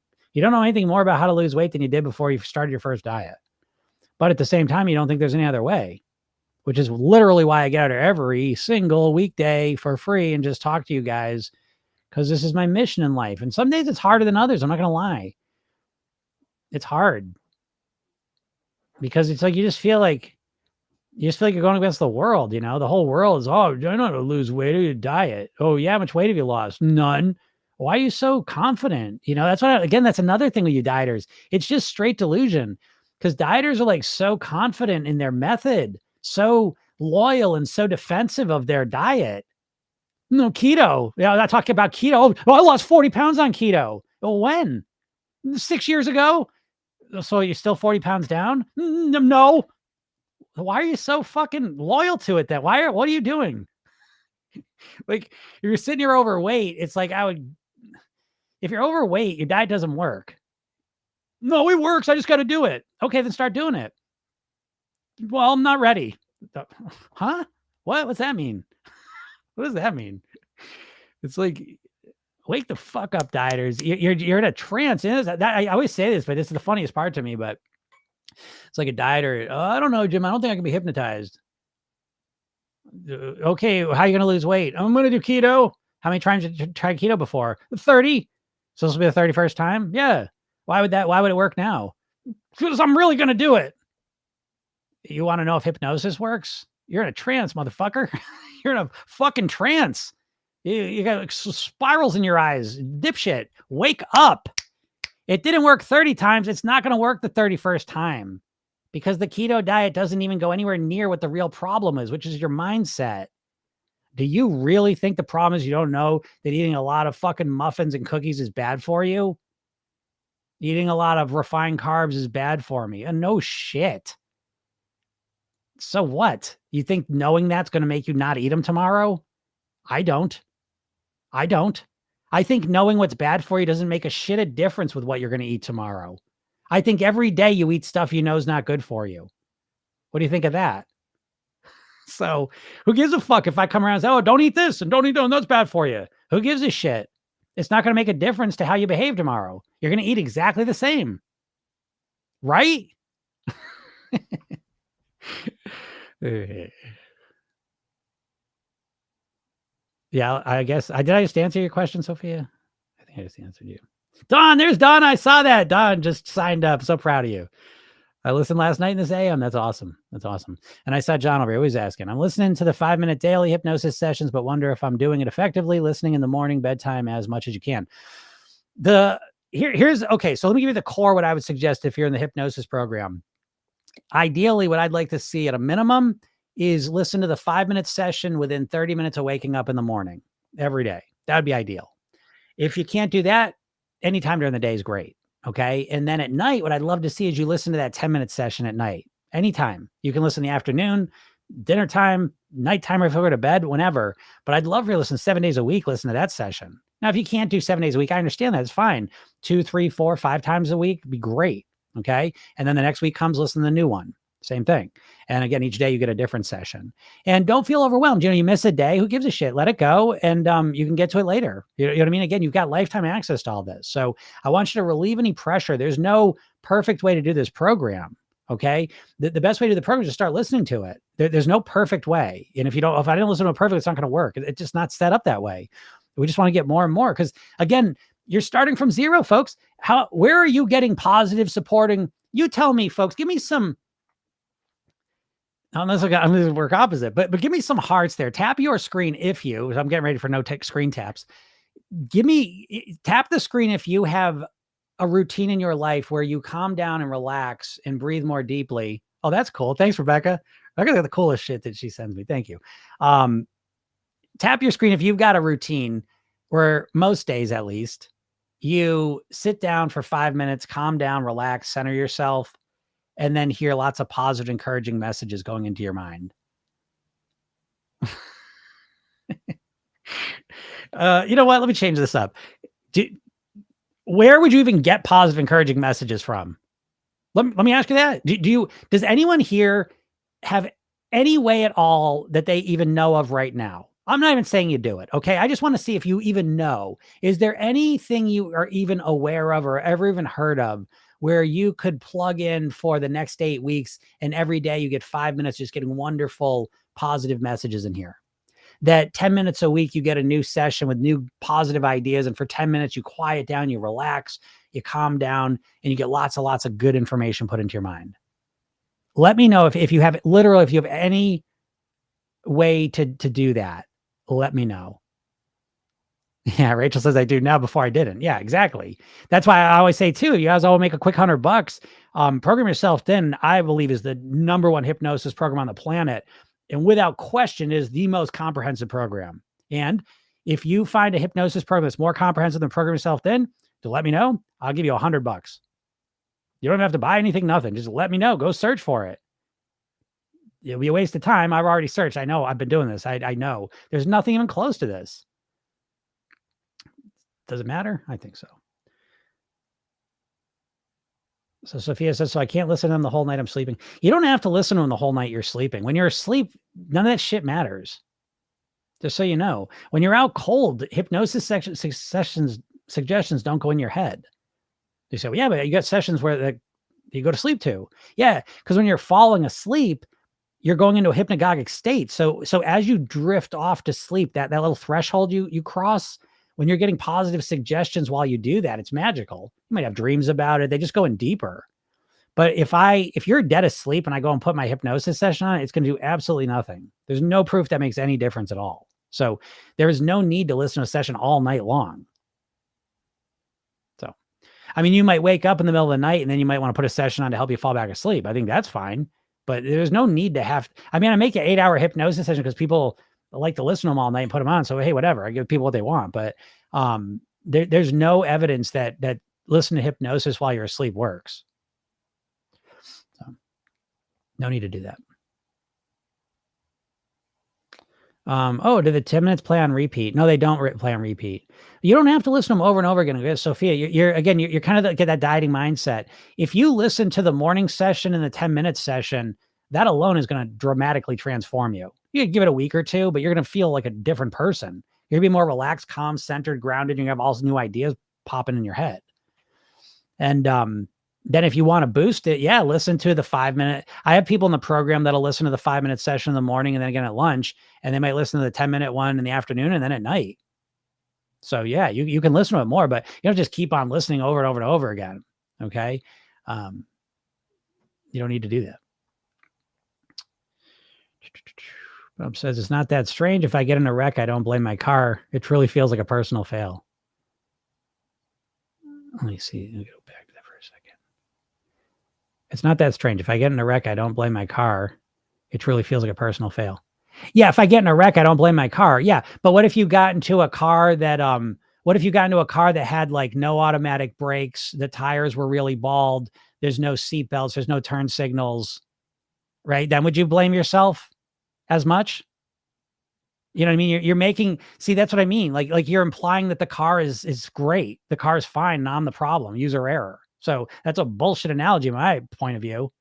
know anything more about how to lose weight than you did before you started your first diet. But at the same time, you don't think there's any other way, which is literally why I get out here every single weekday for free and just talk to you guys, because this is my mission in life. And some days it's harder than others. I'm not going to lie. It's hard because it's like you just feel like you're going against the world. You know, the whole world is, oh, I know how to lose weight or you diet. Oh, yeah. How much weight have you lost? None. Why are you so confident? You know, that's that's another thing with you dieters. It's just straight delusion because dieters are like so confident in their method, so loyal and so defensive of their diet. No, keto. Yeah, I'm not talking about keto. Oh, I lost 40 pounds on keto. Well, when? 6 years ago? So you're still 40 pounds down? No. Why are you so fucking loyal to it then? What are you doing? Like, if you're sitting here overweight, it's like if you're overweight, your diet doesn't work. No, it works. I just got to do it. Okay, then start doing it. Well, I'm not ready. Huh? What? What's that mean? What does that mean? It's like, wake the fuck up, dieters. You're in a trance. I always say this, but this is the funniest part to me. But it's like a dieter. Oh, I don't know, Jim. I don't think I can be hypnotized. Okay, how are you going to lose weight? I'm going to do keto. How many times did you try keto before? 30. So this will be the 31st time? Yeah. Why would it work now? Because I'm really going to do it. You want to know if hypnosis works? You're in a trance, motherfucker. You're in a fucking trance. You got spirals in your eyes. Dipshit. Wake up. It didn't work 30 times. It's not going to work the 31st time because the keto diet doesn't even go anywhere near what the real problem is, which is your mindset. Do you really think the problem is you don't know that eating a lot of fucking muffins and cookies is bad for you? Eating a lot of refined carbs is bad for me. And no shit. So what? You think knowing that's going to make you not eat them tomorrow? I don't. I think knowing what's bad for you doesn't make a shit of difference with what you're going to eat tomorrow. I think every day you eat stuff you know is not good for you. What do you think of that? So who gives a fuck if I come around and say, oh, don't eat this and don't eat that, that's bad for you. Who gives a shit? It's not going to make a difference to how you behave tomorrow. You're going to eat exactly the same. Right? Yeah, I guess. Did I just answer your question, Sophia? I think I just answered you. Don, there's Don. I saw that. Don just signed up. So proud of you. I listened last night in this AM. That's awesome. That's awesome. And I saw John over here always asking, I'm listening to the 5-minute daily hypnosis sessions, but wonder if I'm doing it effectively, listening in the morning, bedtime, as much as you can. Here's okay. So let me give you the core, what I would suggest if you're in the hypnosis program. Ideally, what I'd like to see at a minimum is listen to the 5-minute session within 30 minutes of waking up in the morning every day. That would be ideal. If you can't do that, anytime during the day is great. Okay. And then at night, what I'd love to see is you listen to that 10-minute session at night. Anytime. You can listen in the afternoon, dinner time, nighttime, or if you go to bed, whenever. But I'd love for you to listen 7 days a week, listen to that session. Now, if you can't do 7 days a week, I understand that. It's fine. 2, 3, 4, 5 times a week would be great. Okay. And then the next week comes, listen to the new one. Same thing. And again, each day you get a different session. And don't feel overwhelmed. You miss a day. Who gives a shit? Let it go. And you can get to it later. You know what I mean? Again, you've got lifetime access to all this. So I want you to relieve any pressure. There's no perfect way to do this program. Okay. The best way to do the program is to start listening to it. There's no perfect way. And if I didn't listen to it perfect, it's not going to work. It's just not set up that way. We just want to get more and more. Because again, you're starting from zero, folks. Where are you getting positive supporting? You tell me, folks, give me some. Unless I'm going to work opposite, but give me some hearts there. Tap your screen if you, I'm getting ready for no screen taps. Tap the screen if you have a routine in your life where you calm down and relax and breathe more deeply. Oh, that's cool. Thanks, Rebecca. Rebecca's got the coolest shit that she sends me. Thank you. Tap your screen if you've got a routine where most days, at least, you sit down for 5 minutes, calm down, relax, center yourself, and then hear lots of positive, encouraging messages going into your mind. You know what? Let me change this up. Where would you even get positive, encouraging messages from? Let me ask you that. Does anyone here have any way at all that they even know of right now? I'm not even saying you do it. Okay. I just want to see if you even know. Is there anything you are even aware of or ever even heard of where you could plug in for the next 8 weeks and every day you get 5 minutes just getting wonderful, positive messages in here? That 10 minutes a week, you get a new session with new positive ideas. And for 10 minutes, you quiet down, you relax, you calm down, and you get lots of good information put into your mind. Let me know if you have any way to do that. Let me know. Yeah, Rachel says I do now before I didn't. Yeah, exactly. That's why I always say too, you guys all make a quick $100. Program Yourself Thin, I believe, is the #1 hypnosis program on the planet. And without question is the most comprehensive program. And if you find a hypnosis program that's more comprehensive than Program Yourself Thin, to let me know, I'll give you $100. You don't have to buy anything, nothing. Just let me know. Go search for it. It'll be a waste of time. I've already searched. I know. I've been doing this. I know. There's nothing even close to this. Does it matter? I think so. So Sophia says, so I can't listen to them the whole night I'm sleeping. You don't have to listen to them the whole night you're sleeping. When you're asleep, none of that shit matters. Just so you know. When you're out cold, hypnosis suggestions don't go in your head. You say, well, yeah, but you got sessions where you go to sleep to. Yeah, because when you're falling asleep, you're going into a hypnagogic state. So as you drift off to sleep, that little threshold you cross, when you're getting positive suggestions while you do that, it's magical. You might have dreams about it. They just go in deeper. But if you're dead asleep and I go and put my hypnosis session on, it's going to do absolutely nothing. There's no proof that makes any difference at all. So there is no need to listen to a session all night long. So, I mean, you might wake up in the middle of the night and then you might want to put a session on to help you fall back asleep. I think that's fine. But there's no need to have, I make an 8-hour hypnosis session because people like to listen to them all night and put them on. So, hey, whatever, I give people what they want. But there's no evidence that listen to hypnosis while you're asleep works. So no need to do that. Do the 10 minutes play on repeat? No, they don't play on repeat. You don't have to listen to them over and over again. Sophia, you're kind of get that dieting mindset. If you listen to the morning session and the 10-minute session, that alone is going to dramatically transform you. You could give it a week or two, but you're going to feel like a different person. You're going to be more relaxed, calm, centered, grounded. You're going to have all these new ideas popping in your head. And then if you want to boost it, yeah, listen to the 5-minute. I have people in the program that'll listen to the 5-minute session in the morning and then again at lunch, and they might listen to the 10-minute one in the afternoon and then at night. So yeah, you can listen to it more, but you don't just keep on listening over and over and over again. Okay. You don't need to do that. Bob says, it's not that strange. If I get in a wreck, I don't blame my car. It truly feels like a personal fail. Let me see. Let me go back to that for a second. It's not that strange. If I get in a wreck, I don't blame my car. It truly feels like a personal fail. Yeah, if I get in a wreck, I don't blame my car. Yeah, but what if you got into a car that what if you got into a car that had like no automatic brakes, the tires were really bald, there's no seat belts, there's no turn signals, right? Then would you blame yourself as much? You know what I mean? You're making, see, that's what I mean. Like you're implying that the car is great. The car is fine, and I'm the problem, user error. So that's a bullshit analogy, in my point of view.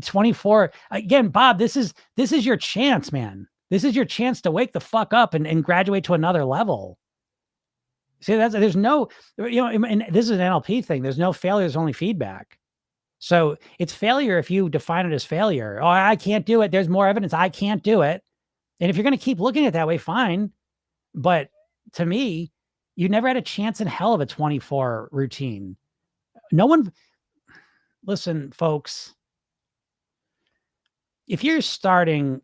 24 again, Bob, this is your chance, man. This is your chance to wake the fuck up and graduate to another level. See, there's no, and this is an NLP thing. There's no failure, there's only feedback. So it's failure if you define it as failure. Oh, I can't do it. There's more evidence I can't do it. And if you're going to keep looking at it that way, fine. But to me, you never had a chance in hell of a 24 routine. No one, listen, folks, if you're sitting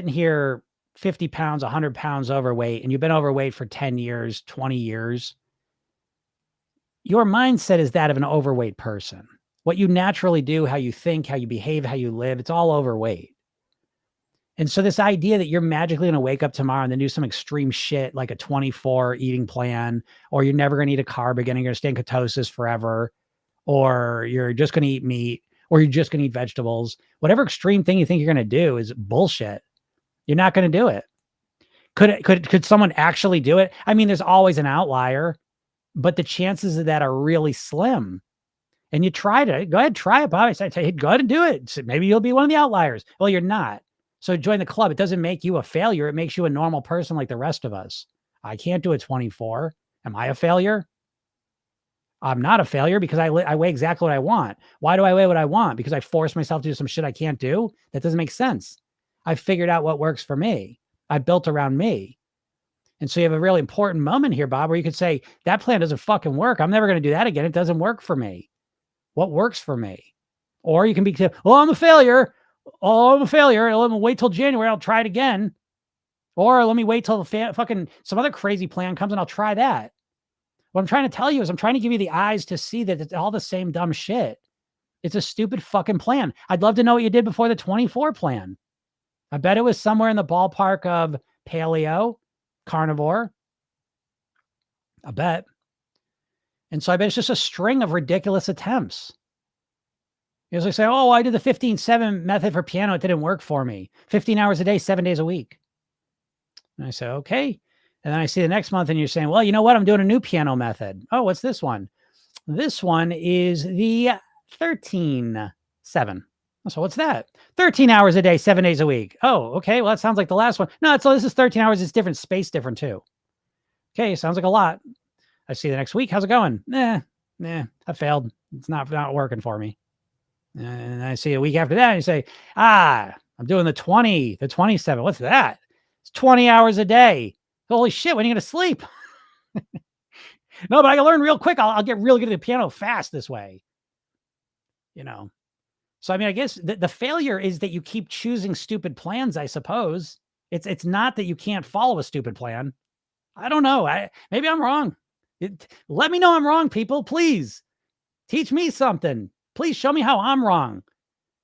here 50 pounds, 100 pounds overweight, and you've been overweight for 10 years, 20 years, your mindset is that of an overweight person. What you naturally do, how you think, how you behave, how you live, it's all overweight. And so this idea that you're magically going to wake up tomorrow and then do some extreme shit like a 24 eating plan, or you're never going to eat a carb again, and you're going to stay in ketosis forever, or you're just going to eat meat, or you're just going to eat vegetables, whatever extreme thing you think you're going to do is bullshit. You're not going to do it. Could someone actually do it? I mean, there's always an outlier, but the chances of that are really slim. And you tried it. Go ahead, try it, Bob. I said, hey, go ahead and do it. So maybe you'll be one of the outliers. Well, you're not. So join the club. It doesn't make you a failure. It makes you a normal person like the rest of us. I can't do a 24. Am I a failure? I'm not a failure because I weigh exactly what I want. Why do I weigh what I want? Because I force myself to do some shit I can't do? That doesn't make sense. I figured out what works for me. I built around me. And so you have a really important moment here, Bob, where you could say, that plan doesn't fucking work. I'm never going to do that again. It doesn't work for me. What works for me? Or you can be, oh, I'm a failure. Oh, I'm a failure. Let me wait till January. I'll try it again. Or let me wait till fucking some other crazy plan comes and I'll try that. What I'm trying to tell you is I'm trying to give you the eyes to see that it's all the same dumb shit. It's a stupid fucking plan. I'd love to know what you did before the 24 plan. I bet it was somewhere in the ballpark of paleo, carnivore. I bet. And so I bet it's just a string of ridiculous attempts. You know, say, oh, I did the 15-7 method for piano. It didn't work for me. 15 hours a day, 7 days a week. And I say, okay. And then I see the next month and you're saying, well, you know what? I'm doing a new piano method. Oh, what's this one? This one is the 13-7. So what's that? 13 hours a day, 7 days a week. Oh, okay. Well, that sounds like the last one. No, so this is 13 hours. It's different. Space different too. Okay. Sounds like a lot. I see the next week. How's it going? Nah, I failed. It's not working for me. And I see a week after that and you say, I'm doing the 27. What's that? It's 20 hours a day. Holy shit. When are you going to sleep? No, but I can learn real quick. I'll get really good at the piano fast this way. You know? So, I mean, I guess the failure is that you keep choosing stupid plans, I suppose. It's not that you can't follow a stupid plan. I don't know. Maybe I'm wrong. Let me know I'm wrong, people. Please teach me something. Please show me how I'm wrong.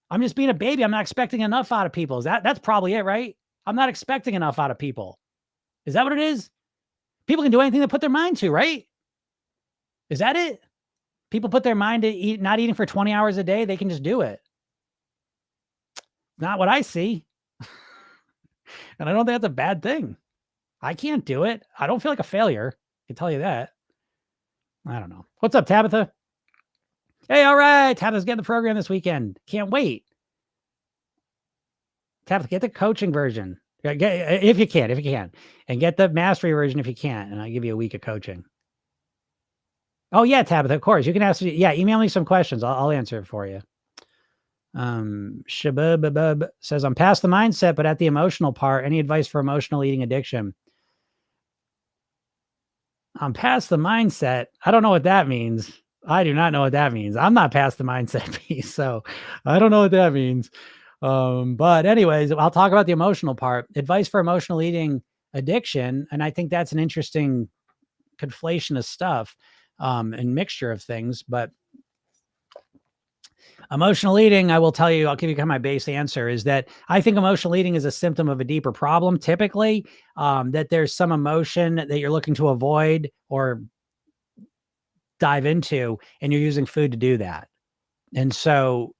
I'm just being a baby. I'm not expecting enough out of people. That's probably it, right? I'm not expecting enough out of people. Is that what it is? People can do anything they put their mind to, right? Is that it? People put their mind to not eating for 20 hours a day. They can just do it. Not what I see. And I don't think that's a bad thing. I can't do it. I don't feel like a failure. I can tell you that. I don't know. What's up, Tabitha? Hey, all right. Tabitha's getting the program this weekend. Can't wait. Tabitha, get the coaching version. If you can. And get the mastery version if you can. And I'll give you a week of coaching. Oh, yeah, Tabitha, of course. You can ask me. Yeah, email me some questions. I'll answer it for you. Shabub says, I'm past the mindset, but at the emotional part. Any advice for emotional eating addiction? I'm past the mindset. I don't know what that means. I do not know what that means. I'm not past the mindset piece, so I don't know what that means. But anyways, I'll talk about the emotional part. Advice for emotional eating addiction, and I think that's an interesting conflation of stuff and mixture of things. But Emotional eating, I will tell you, I'll give you kind of my base answer is that I think emotional eating is a symptom of a deeper problem. Typically, that there's some emotion that you're looking to avoid or dive into, and you're using food to do that. And so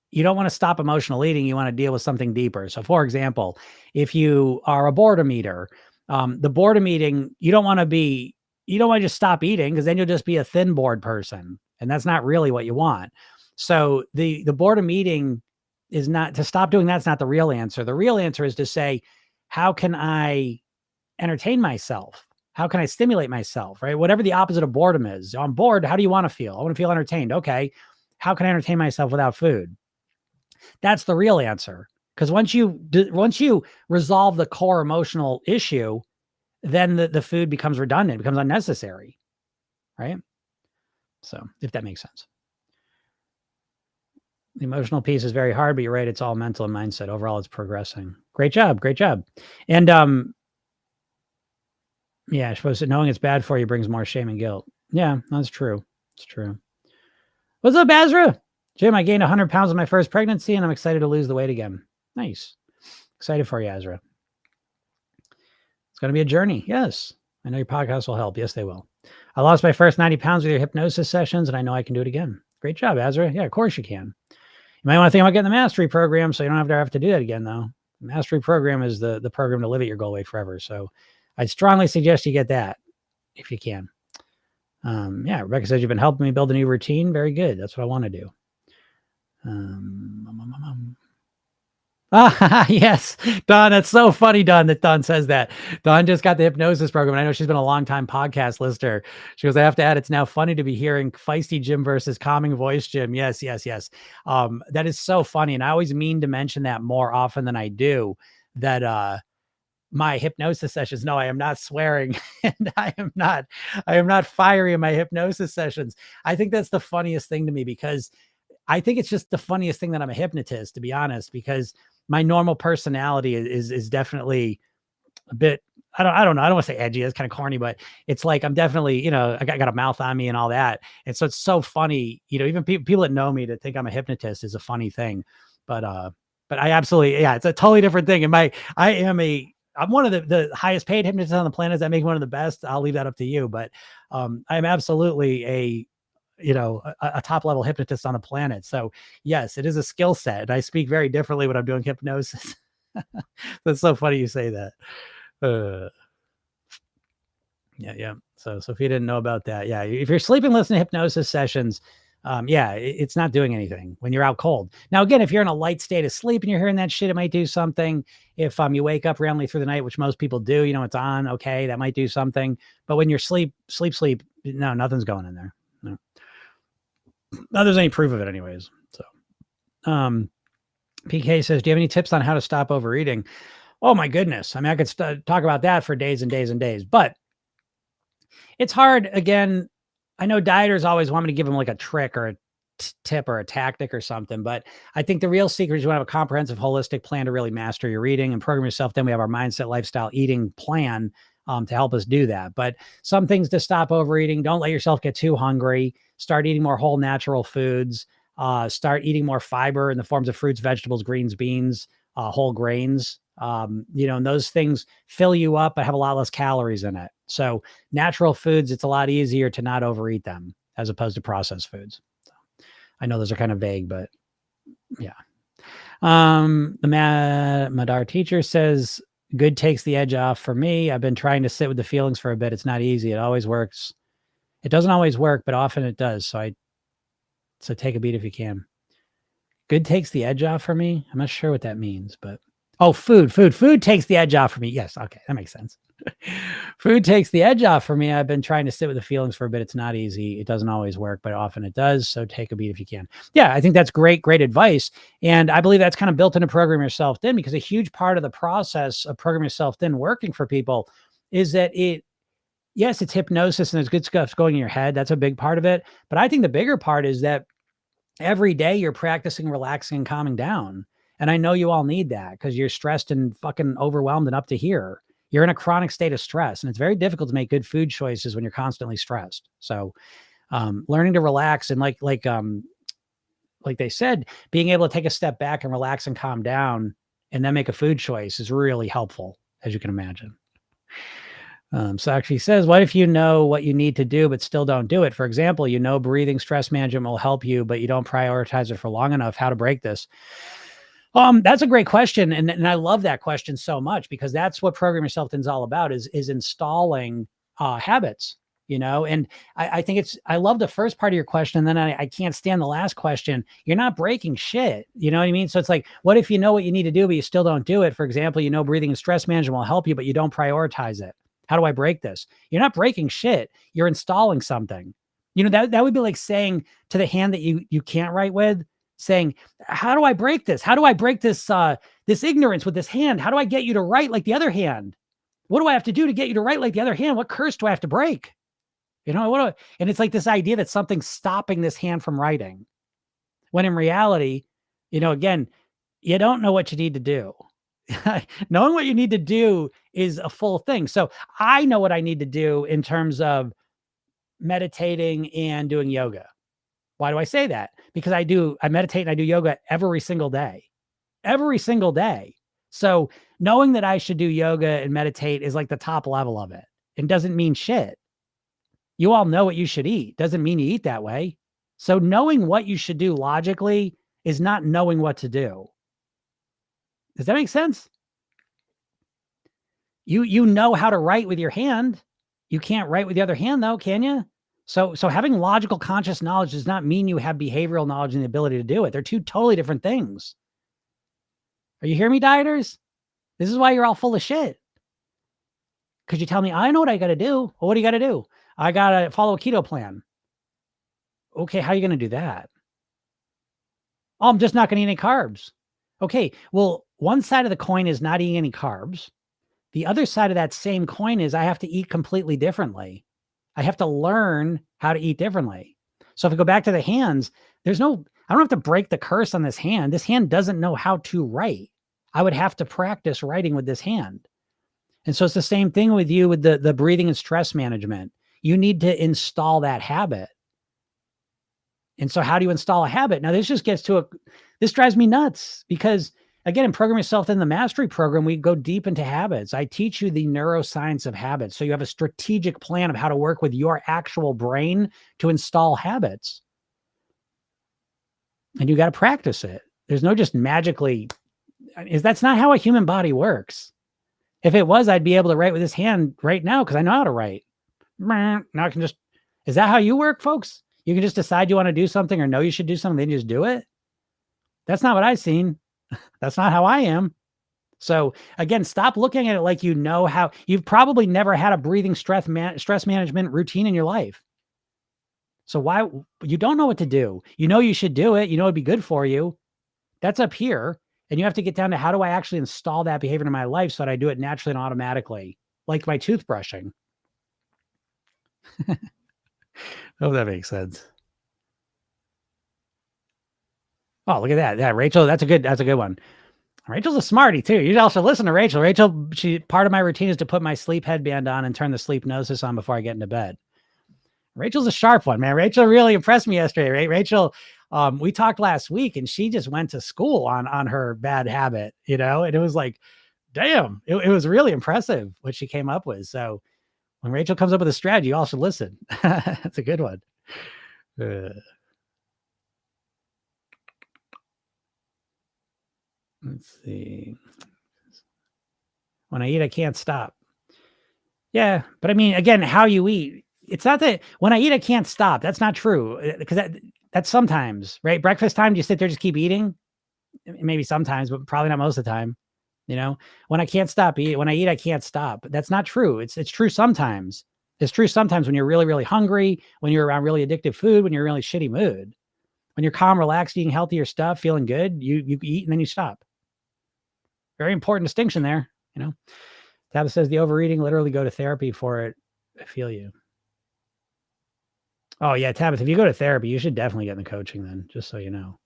you don't want to stop emotional eating. You want to deal with something deeper. So, for example, if you are a boredom eater, the boredom eating, you don't want to just stop eating because then you'll just be a thin, bored person. And that's not really what you want. So the boredom eating is not to stop doing. That's not the real answer. The real answer is to say, how can I entertain myself? How can I stimulate myself? Right. Whatever the opposite of boredom is. I'm bored. How do you want to feel? I want to feel entertained. Okay. How can I entertain myself without food? That's the real answer. Because once you resolve the core emotional issue, then the food becomes redundant, becomes unnecessary, right? So if that makes sense. The emotional piece is very hard, but you're right. It's all mental and mindset. Overall, it's progressing. Great job. Great job. And yeah, I suppose that knowing it's bad for you brings more shame and guilt. Yeah, that's true. It's true. What's up, Azra? Jim, I gained 100 pounds in my first pregnancy, and I'm excited to lose the weight again. Nice. Excited for you, Azra. It's going to be a journey. Yes. I know your podcast will help. Yes, they will. I lost my first 90 pounds with your hypnosis sessions, and I know I can do it again. Great job, Azra. Yeah, of course you can. You might want to think about getting the mastery program so you don't have to do that again, though. The mastery program is the program to live at your goal weight forever. So I'd strongly suggest you get that if you can. Yeah, Rebecca says you've been helping me build a new routine. Very good. That's what I want to do. Yes, Dawn. That's so funny, Dawn, that Dawn says that. Dawn just got the hypnosis program. And I know she's been a long time podcast listener. She goes, I have to add, it's now funny to be hearing feisty Jim versus calming voice Jim. Yes, yes, yes. That is so funny. And I always mean to mention that more often than I do, that my hypnosis sessions. No, I am not swearing and I am not fiery in my hypnosis sessions. I think that's the funniest thing to me because I think it's just the funniest thing that I'm a hypnotist, to be honest, because my normal personality is definitely a bit, I don't know. I don't want to say edgy. That's kind of corny, but it's like, I'm definitely, I got a mouth on me and all that. And so it's so funny, even people that know me to think I'm a hypnotist is a funny thing, but I absolutely, yeah, it's a totally different thing. And I'm one of the highest paid hypnotists on the planet. Does that make me one of the best? I'll leave that up to you, but I'm absolutely a top level hypnotist on the planet. So yes, it is a skill set. And I speak very differently when I'm doing hypnosis. That's so funny you say that. Yeah. So if you didn't know about that, yeah, if you're sleeping, listening to hypnosis sessions, it's not doing anything when you're out cold. Now, again, if you're in a light state of sleep and you're hearing that shit, it might do something. If you wake up randomly through the night, which most people do, it's on, okay, that might do something. But when you're sleep, no, nothing's going in there. No. Not there's any proof of it anyways. So, PK says, do you have any tips on how to stop overeating? Oh my goodness. I mean, I could talk about that for days and days and days, but it's hard. Again, I know dieters always want me to give them like a trick or a tip or a tactic or something, but I think the real secret is you want to have a comprehensive, holistic plan to really master your eating and program yourself. Then we have our mindset, lifestyle, eating plan to help us do that. But some things to stop overeating: don't let yourself get too hungry. Start eating more whole, natural foods. Start eating more fiber in the forms of fruits, vegetables, greens, beans, whole grains. And those things fill you up, but have a lot less calories in it. So natural foods, it's a lot easier to not overeat them as opposed to processed foods. So, I know those are kind of vague, but yeah. The Madar teacher says, good takes the edge off for me. I've been trying to sit with the feelings for a bit. It's not easy. It always works. It doesn't always work, but often it does. So take a beat if you can. Good takes the edge off for me. I'm not sure what that means, but food takes the edge off for me. Yes. Okay. That makes sense. Food takes the edge off for me. I've been trying to sit with the feelings for a bit. It's not easy. It doesn't always work, but often it does. So take a beat if you can. Yeah. I think that's great advice. And I believe that's kind of built into Program Yourself Thin, because a huge part of the process of Program Yourself Thin working for people is that yes, it's hypnosis and there's good stuff going in your head. That's a big part of it. But I think the bigger part is that every day you're practicing relaxing and calming down. And I know you all need that because you're stressed and fucking overwhelmed and up to here. You're in a chronic state of stress, and it's very difficult to make good food choices when you're constantly stressed. So learning to relax and like like they said, being able to take a step back and relax and calm down and then make a food choice is really helpful, as you can imagine. So actually says, what if you know what you need to do, but still don't do it? For example, you know, breathing stress management will help you, but you don't prioritize it for long enough. How to break this? That's a great question. And I love that question so much because that's what Program Yourself Thin's all about is installing habits, you know, and I think I love the first part of your question. And then I can't stand the last question. You're not breaking shit. You know what I mean? So it's like, what if you know what you need to do, but you still don't do it? For example, you know, breathing and stress management will help you, but you don't prioritize it. How do I break this? You're not breaking shit. You're installing something. You know, that would be like saying to the hand that you can't write with, saying, how do I break this? How do I break this this ignorance with this hand? How do I get you to write like the other hand? What do I have to do to get you to write like the other hand? What curse do I have to break? You know, and it's like this idea that something's stopping this hand from writing. When in reality, you know, again, you don't know what you need to do. Knowing what you need to do is a full thing. So I know what I need to do in terms of meditating and doing yoga. Why do I say that? Because I meditate and I do yoga every single day. Every single day. So knowing that I should do yoga and meditate is like the top level of it. It doesn't mean shit. You all know what you should eat. Doesn't mean you eat that way. So knowing what you should do logically is not knowing what to do. Does that make sense? You know how to write with your hand. You can't write with the other hand though, can you? So having logical conscious knowledge does not mean you have behavioral knowledge and the ability to do it. They're two totally different things. Are you hearing me, dieters? This is why you're all full of shit. Because you tell me, I know what I got to do. Well, what do you got to do? I got to follow a keto plan. Okay, how are you going to do that? Oh, I'm just not going to eat any carbs. Okay, well, one side of the coin is not eating any carbs. The other side of that same coin is I have to eat completely differently. I have to learn how to eat differently. So if we go back to the hands, I don't have to break the curse on this hand. This hand doesn't know how to write. I would have to practice writing with this hand. And so it's the same thing with you with the breathing and stress management. You need to install that habit. And so how do you install a habit? Now this just gets to this drives me nuts because again, in Program Yourself in the Mastery program, we go deep into habits. I teach you the neuroscience of habits. So you have a strategic plan of how to work with your actual brain to install habits. And you got to practice it. There's no just magically, that's not how a human body works. If it was, I'd be able to write with this hand right now because I know how to write. Now I can just, is that how you work, folks? You can just decide you want to do something or know you should do something, then you just do it? That's not what I've seen. That's not how I am. So again, stop looking at it like you know how. You've probably never had a breathing stress management routine in your life. So why you don't know what to do? You know you should do it. You know it'd be good for you. That's up here. And you have to get down to how do I actually install that behavior in my life so that I do it naturally and automatically, like my toothbrushing. Hope that makes sense. Oh, look at that. Yeah, Rachel, that's a good one. Rachel's a smarty too. You also listen to Rachel. Rachel, part of my routine is to put my sleep headband on and turn the Sleepnosis on before I get into bed. Rachel's a sharp one, man. Rachel really impressed me yesterday, right? Rachel, we talked last week and she just went to school on her bad habit, you know, and it was like, damn, it was really impressive what she came up with. So when Rachel comes up with a strategy, you all should listen. That's a good one. Let's see. When I eat, I can't stop. Yeah. But I mean, again, how you eat, it's not that when I eat, I can't stop. That's not true. Because that's sometimes, right? Breakfast time, do you sit there, just keep eating? Maybe sometimes, but probably not most of the time. You know, when I can't stop eating, when I eat, I can't stop. But that's not true. It's true sometimes. It's true sometimes when you're really, really hungry, when you're around really addictive food, when you're in a really shitty mood. When you're calm, relaxed, eating healthier stuff, feeling good, you eat and then you stop. Very important distinction there, you know. Tabitha says the overeating, literally go to therapy for it. I feel you. Oh yeah, Tabitha, if you go to therapy, you should definitely get in the coaching then, just so you know.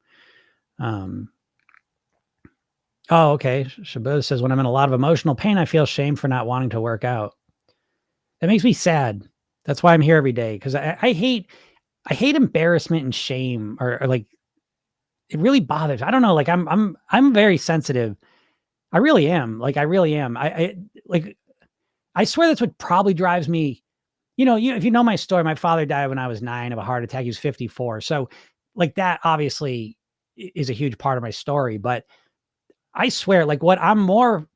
Oh, okay. Shabuz says, when I'm in a lot of emotional pain, I feel shame for not wanting to work out. That makes me sad. That's why I'm here every day. Because I hate embarrassment and shame or like it really bothers. I don't know. Like I'm very sensitive. I really am. Like I really am. Like I swear that's what probably drives me. If you know my story, my father died when I was 9 of a heart attack. He was 54. So like that obviously is a huge part of my story. But I swear, like I want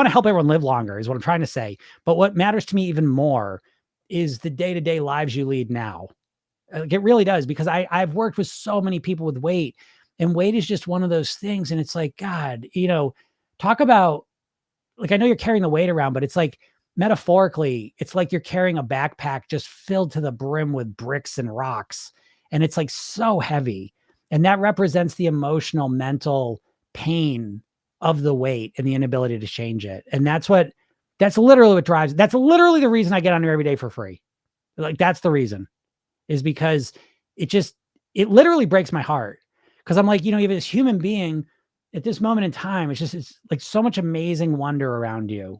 to help everyone live longer is what I'm trying to say. But what matters to me even more is the day-to-day lives you lead now. Like it really does, because I've worked with so many people with weight, and weight is just one of those things. And it's like, God, talk about, like, I know you're carrying the weight around, but it's like metaphorically, it's like you're carrying a backpack just filled to the brim with bricks and rocks. And it's like so heavy. And that represents the emotional, mental pain of the weight and the inability to change it. And that's literally what drives, that's literally the reason I get on here every day for free. Like, that's the reason, is because it literally breaks my heart. Cause I'm like, you have this human being at this moment in time. It's like so much amazing wonder around you.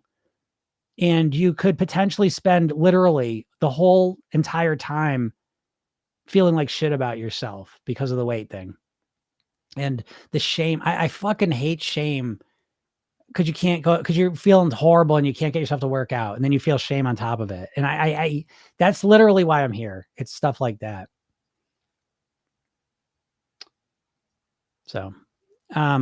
And you could potentially spend literally the whole entire time feeling like shit about yourself because of the weight thing. And the shame, I fucking hate shame, because you can't go, because you're feeling horrible and you can't get yourself to work out. And then you feel shame on top of it. And I that's literally why I'm here. It's stuff like that. So, I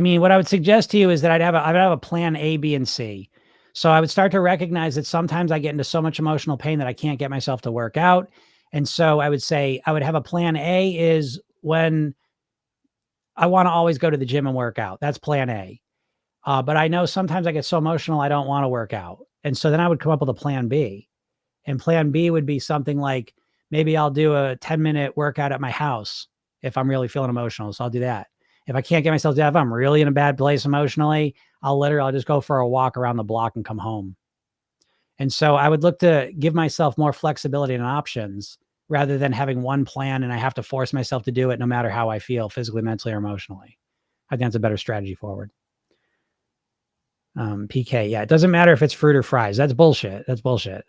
mean, what I would suggest to you is that I'd have a plan A, B, and C. So I would start to recognize that sometimes I get into so much emotional pain that I can't get myself to work out. And so I would say I would have a plan A is when I want to always go to the gym and work out. That's plan A. But I know sometimes I get so emotional, I don't want to work out. And so then I would come up with a plan B. And plan B would be something like, maybe I'll do a 10-minute workout at my house if I'm really feeling emotional. So I'll do that. If I can't get myself to, if I'm really in a bad place emotionally, I'll just go for a walk around the block and come home. And so I would look to give myself more flexibility and options rather than having one plan and I have to force myself to do it no matter how I feel physically, mentally, or emotionally. I think that's a better strategy forward. PK, yeah, it doesn't matter if it's fruit or fries. That's bullshit. That's bullshit.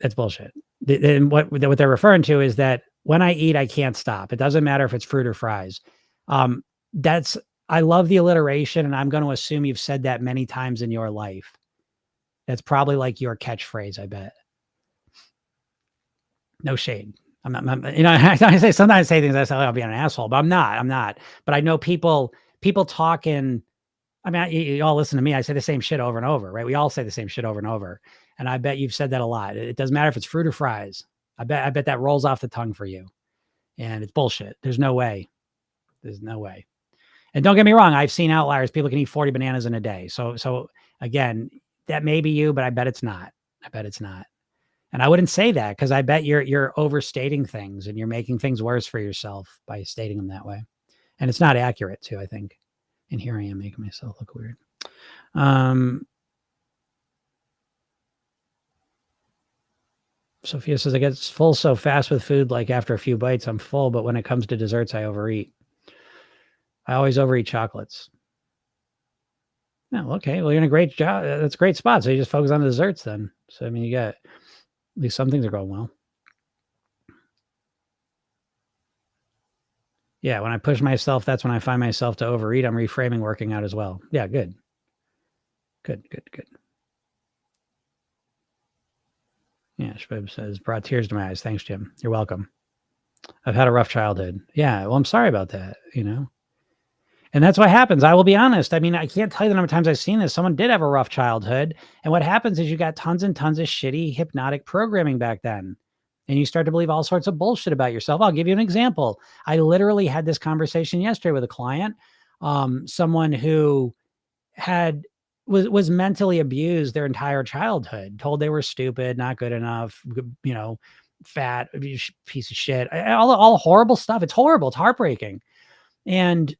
That's bullshit. And what they're referring to is that when I eat, I can't stop. It doesn't matter if it's fruit or fries. I love the alliteration, and I'm going to assume you've said that many times in your life. That's probably like your catchphrase, I bet. No shade. I'm not, sometimes I say things, I say, I'll be an asshole, but I'm not. But I know people talk in, I mean, you all listen to me. I say the same shit over and over, right? We all say the same shit over and over. And I bet you've said that a lot. It doesn't matter if it's fruit or fries. I bet that rolls off the tongue for you. And it's bullshit. There's no way. There's no way. And don't get me wrong, I've seen outliers. People can eat 40 bananas in a day. So again, that may be you, but I bet it's not. I bet it's not. And I wouldn't say that, because I bet you're overstating things and you're making things worse for yourself by stating them that way. And it's not accurate too, I think. And here I am making myself look weird. Sophia says, I get full so fast with food, like after a few bites, I'm full. But when it comes to desserts, I overeat. I always overeat chocolates. Oh, okay. Well, you're in a great job. That's a great spot. So you just focus on the desserts then. So, I mean, you got, at least some things are going well. Yeah. When I push myself, that's when I find myself to overeat. I'm reframing working out as well. Yeah. Good. Good. Yeah. Shbib says, brought tears to my eyes. Thanks, Jim. You're welcome. I've had a rough childhood. Yeah. Well, I'm sorry about that, And that's what happens. I will be honest. I mean, I can't tell you the number of times I've seen this. Someone did have a rough childhood. And what happens is you got tons and tons of shitty hypnotic programming back then. And you start to believe all sorts of bullshit about yourself. I'll give you an example. I literally had this conversation yesterday with a client, someone who was mentally abused their entire childhood, told they were stupid, not good enough, fat, piece of shit, all horrible stuff. It's horrible. It's heartbreaking. And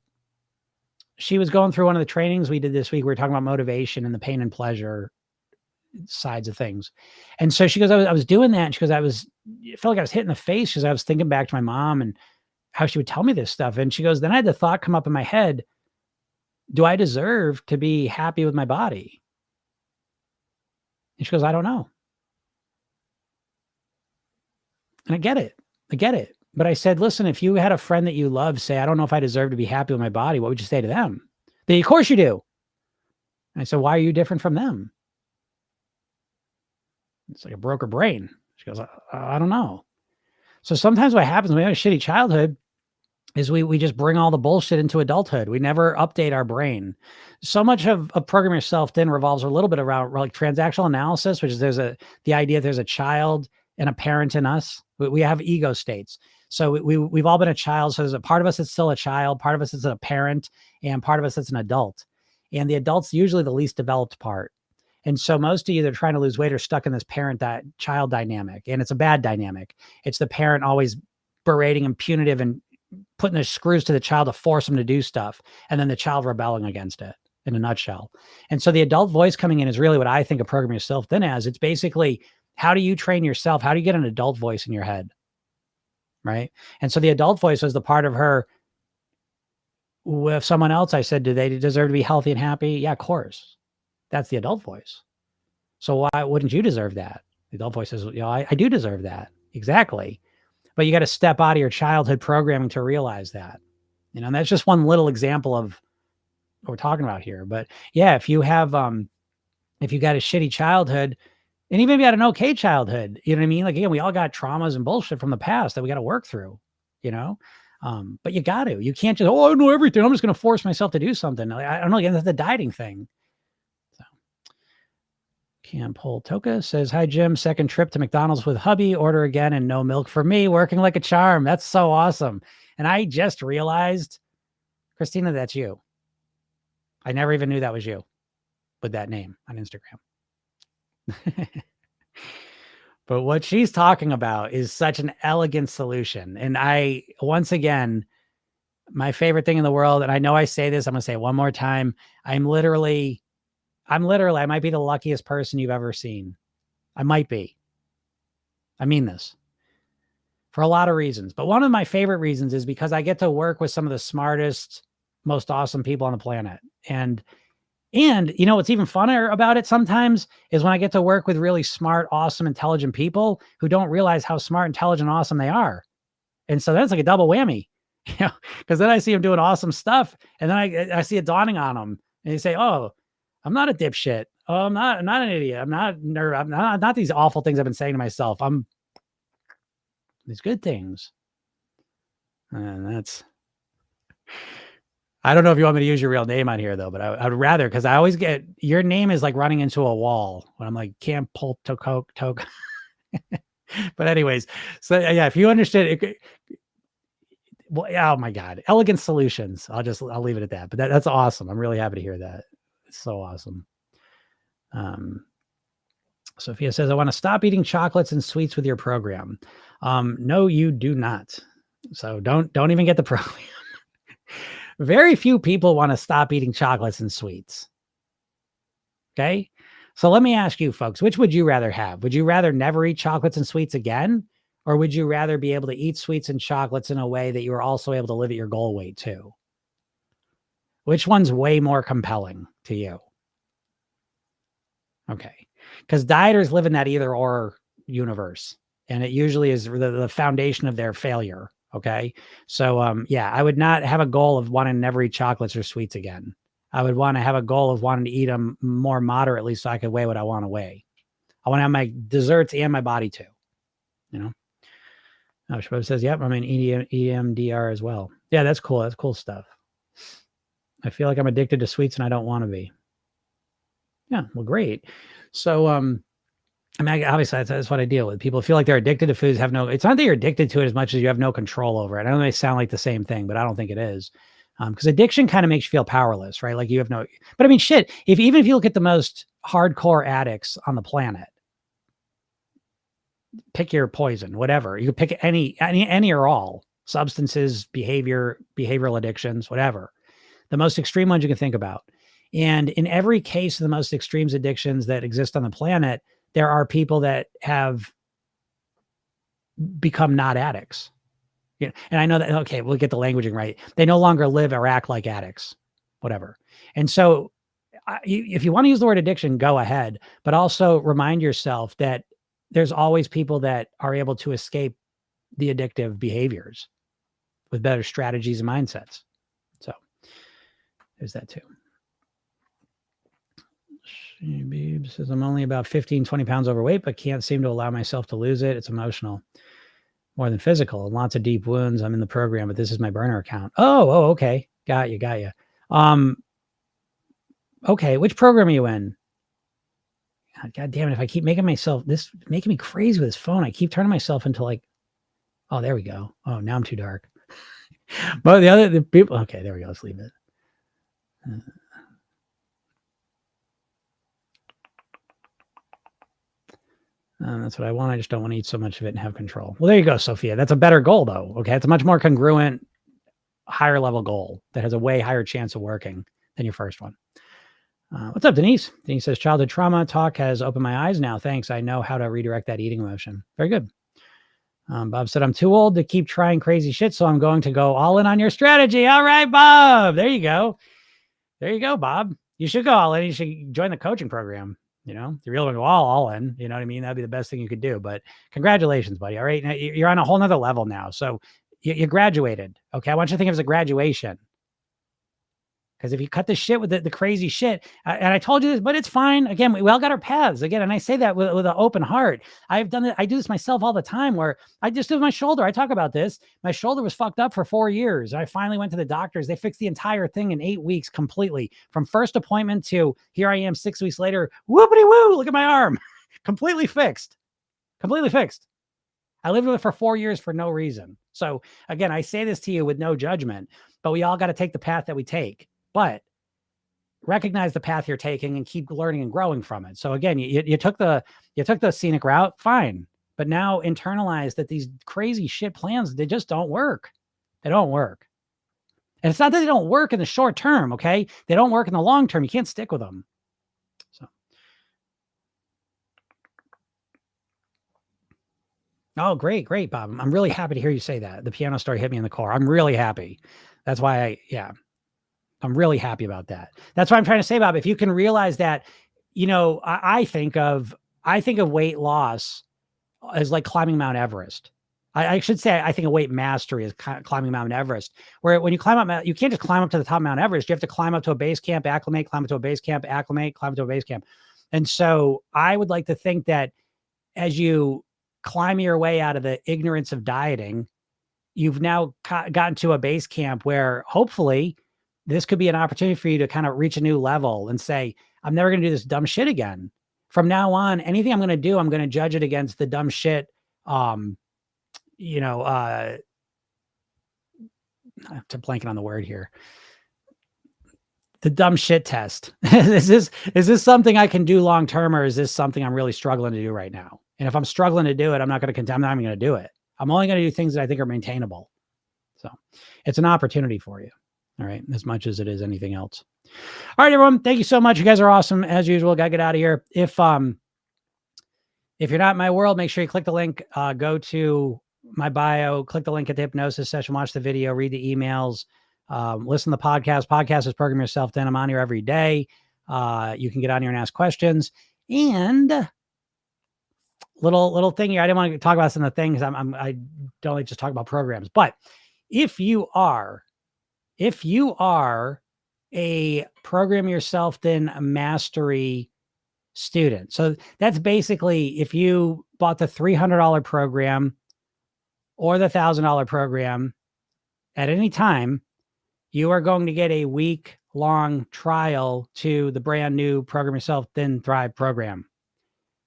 she was going through one of the trainings we did this week. We were talking about motivation and the pain and pleasure sides of things. And so she goes, I was doing that. And she goes, it felt like I was hit in the face, because I was thinking back to my mom and how she would tell me this stuff. And she goes, then I had the thought come up in my head, do I deserve to be happy with my body? And she goes, I don't know. And I get it. But I said, listen, if you had a friend that you love say, I don't know if I deserve to be happy with my body, what would you say to them? They, of course you do. And I said, why are you different from them? It's like, I broke her brain. She goes, I don't know. So sometimes what happens when we have a shitty childhood is we just bring all the bullshit into adulthood. We never update our brain. So much of Program Yourself Thin revolves a little bit around like transactional analysis, which is the idea there's a child and a parent in us. We have ego states. So we've all been a child. So there's a part of us that's still a child, part of us that's a parent, and part of us that's an adult. And the adult's usually the least developed part. And so most of you that are trying to lose weight are stuck in this parent-child dynamic, and it's a bad dynamic. It's the parent always berating and punitive and putting the screws to the child to force them to do stuff, and then the child rebelling against it in a nutshell. And so the adult voice coming in is really what I think of Program Yourself Thin as. It's basically, how do you train yourself? How do you get an adult voice in your head? Right? And so the adult voice was the part of her with someone else. I said, do they deserve to be healthy and happy? Yeah, of course. That's the adult voice. So why wouldn't you deserve that? The adult voice says, I do deserve that. Exactly. But you got to step out of your childhood programming to realize that, and that's just one little example of what we're talking about here. But yeah, if you have, if you got a shitty childhood, and even if you had an okay childhood, you know what I mean? Like, again, we all got traumas and bullshit from the past that we got to work through, but you can't just, I know everything, I'm just going to force myself to do something. I don't know. Again, that's the dieting thing. Camp Hole Toka says, hi, Jim. Second trip to McDonald's with hubby. Order again and no milk for me. Working like a charm. That's so awesome. And I just realized, Christina, that's you. I never even knew that was you with that name on Instagram. But what she's talking about is such an elegant solution. And once again, my favorite thing in the world, and I know I say this, I'm going to say it one more time. I might be the luckiest person you've ever seen. I might be. I mean this for a lot of reasons, but one of my favorite reasons is because I get to work with some of the smartest, most awesome people on the planet. And what's even funner about it sometimes is when I get to work with really smart, awesome, intelligent people who don't realize how smart, intelligent, awesome they are. And so that's like a double whammy, because then I see them doing awesome stuff. And then I see it dawning on them and they say, oh, I'm not a dipshit. Oh, I'm not an idiot. I'm not nerd. I'm not these awful things I've been saying to myself. I'm these good things. And I don't know if you want me to use your real name on here though, but I'd rather, because I always get, your name is like running into a wall when I'm like, Camp Hole Toka. But anyways, so yeah, if you understood it, well, oh my God, elegant solutions. I'll leave it at that, but that's awesome. I'm really happy to hear that. It's so awesome. Sophia says, I want to stop eating chocolates and sweets with your program. No, you do not. So don't even get the program. Very few people want to stop eating chocolates and sweets. Okay. So let me ask you folks, which would you rather have? Would you rather never eat chocolates and sweets again? Or would you rather be able to eat sweets and chocolates in a way that you are also able to live at your goal weight too? Which one's way more compelling to you? Okay. Because dieters live in that either or universe. And it usually is the foundation of their failure. Okay. So, yeah, I would not have a goal of wanting to never eat chocolates or sweets again. I would want to have a goal of wanting to eat them more moderately so I could weigh what I want to weigh. I want to have my desserts and my body too, Oh, Shabab says, yep, I'm in EMDR as well. Yeah, that's cool. That's cool stuff. I feel like I'm addicted to sweets and I don't want to be. Yeah, well, great. So, I mean, obviously that's what I deal with. People feel like they're addicted to foods, it's not that you're addicted to it as much as you have no control over it. I know they sound like the same thing, but I don't think it is. Because addiction kind of makes you feel powerless, right? Like you have but I mean, shit, even if you look at the most hardcore addicts on the planet, pick your poison, whatever. You could pick any or all substances, behavioral addictions, whatever. The most extreme ones you can think about. And in every case of the most extreme addictions that exist on the planet, there are people that have become not addicts. And I know that, okay, we'll get the languaging right. They no longer live or act like addicts, whatever. And so if you want to use the word addiction, go ahead, but also remind yourself that there's always people that are able to escape the addictive behaviors with better strategies and mindsets. So there's that too. Beeb says, I'm only about 15, 20 pounds overweight, but can't seem to allow myself to lose it. It's emotional more than physical, and lots of deep wounds. I'm in the program, but this is my burner account. Oh, okay. Got you. Okay. Which program are you in? God damn it. If I keep making me crazy with this phone, I keep turning myself into like, oh, there we go. Oh, now I'm too dark. But the people, okay, there we go. Let's leave it. That's what I want. I just don't want to eat so much of it and have control. Well, there you go, Sophia. That's a better goal, though. Okay. It's a much more congruent, higher level goal that has a way higher chance of working than your first one. What's up, Denise? Denise says, childhood trauma talk has opened my eyes now. Thanks. I know how to redirect that eating emotion. Very good. Bob said, I'm too old to keep trying crazy shit, so I'm going to go all in on your strategy. All right, Bob. There you go. There you go, Bob. You should go all in. You should join the coaching program. You know, you're really going to go all in. You know what I mean? That'd be the best thing you could do. But congratulations, buddy. All right. Now you're on a whole nother level now. So you graduated. Okay. I want you to think of it as a graduation. Because if you cut the shit with the crazy shit, and I told you this, but it's fine. Again, we all got our paths again. And I say that with an open heart. I've done it. I do this myself all the time where I just do my shoulder. I talk about this. My shoulder was fucked up for 4 years. I finally went to the doctors. They fixed the entire thing in 8 weeks completely, from first appointment to here I am 6 weeks later. Whoopity woo. Look at my arm. Completely fixed. Completely fixed. I lived with it for 4 years for no reason. So again, I say this to you with no judgment, but we all got to take the path that we take. But recognize the path you're taking and keep learning and growing from it. So again, you took the scenic route, fine. But now internalize that these crazy shit plans, they just don't work. They don't work. And it's not that they don't work in the short term, okay? They don't work in the long term. You can't stick with them. So. Oh, great, Bob. I'm really happy to hear you say that. The piano story hit me in the car. I'm really happy. That's why I'm really happy about that. That's what I'm trying to say, Bob. If you can realize that, you know, I think of weight loss as like climbing Mount Everest. I should say, I think of weight mastery as climbing Mount Everest, where when you climb up, you can't just climb up to the top of Mount Everest. You have to climb up to a base camp, acclimate, climb up to a base camp, acclimate, climb up to a base camp. And so I would like to think that as you climb your way out of the ignorance of dieting, you've now gotten to a base camp where hopefully this could be an opportunity for you to kind of reach a new level and say, I'm never going to do this dumb shit again. From now on, anything I'm going to do, I'm going to judge it against the dumb shit. I'm blanking on the word here. The dumb shit test. Is this something I can do long-term, or is this something I'm really struggling to do right now? And if I'm struggling to do it, I'm not even going to do it. I'm only going to do things that I think are maintainable. So it's an opportunity for you. All right. As much as it is anything else. All right, everyone. Thank you so much. You guys are awesome. As usual, got to get out of here. If you're not in my world, make sure you click the link, go to my bio, click the link at the hypnosis session, watch the video, read the emails, listen to the podcast. Podcast is Program Yourself Thin. I'm on here every day. You can get on here and ask questions. And little thing here. I didn't want to talk about some of the things. I don't like just talk about programs, but if you are a Program Yourself Thin mastery student. So that's basically if you bought the $300 program or the $1,000 program at any time, you are going to get a week-long trial to the brand new Program Yourself Thin Thrive program,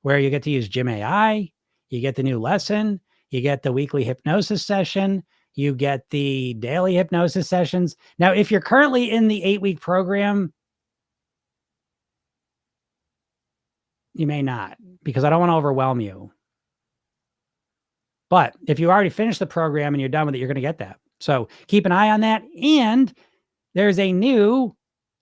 where you get to use Gym AI, you get the new lesson, you get the weekly hypnosis session, you get the daily hypnosis sessions. Now, if you're currently in the 8-week program, you may not, because I don't want to overwhelm you. But if you already finished the program and you're done with it, you're going to get that. So keep an eye on that. And there's a new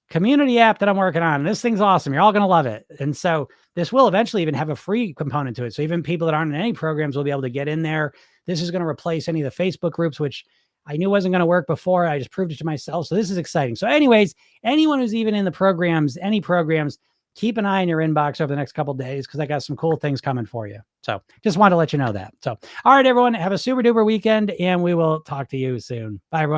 community app that I'm working on. This thing's awesome. You're all going to love it. And so this will eventually even have a free component to it. So even people that aren't in any programs will be able to get in there. This is going to replace any of the Facebook groups, which I knew wasn't going to work before. I just proved it to myself. So this is exciting. So anyways, anyone who's even in the programs, any programs, keep an eye on your inbox over the next couple of days because I got some cool things coming for you. So just wanted to let you know that. So, all right, everyone, have a super duper weekend and we will talk to you soon. Bye, everyone.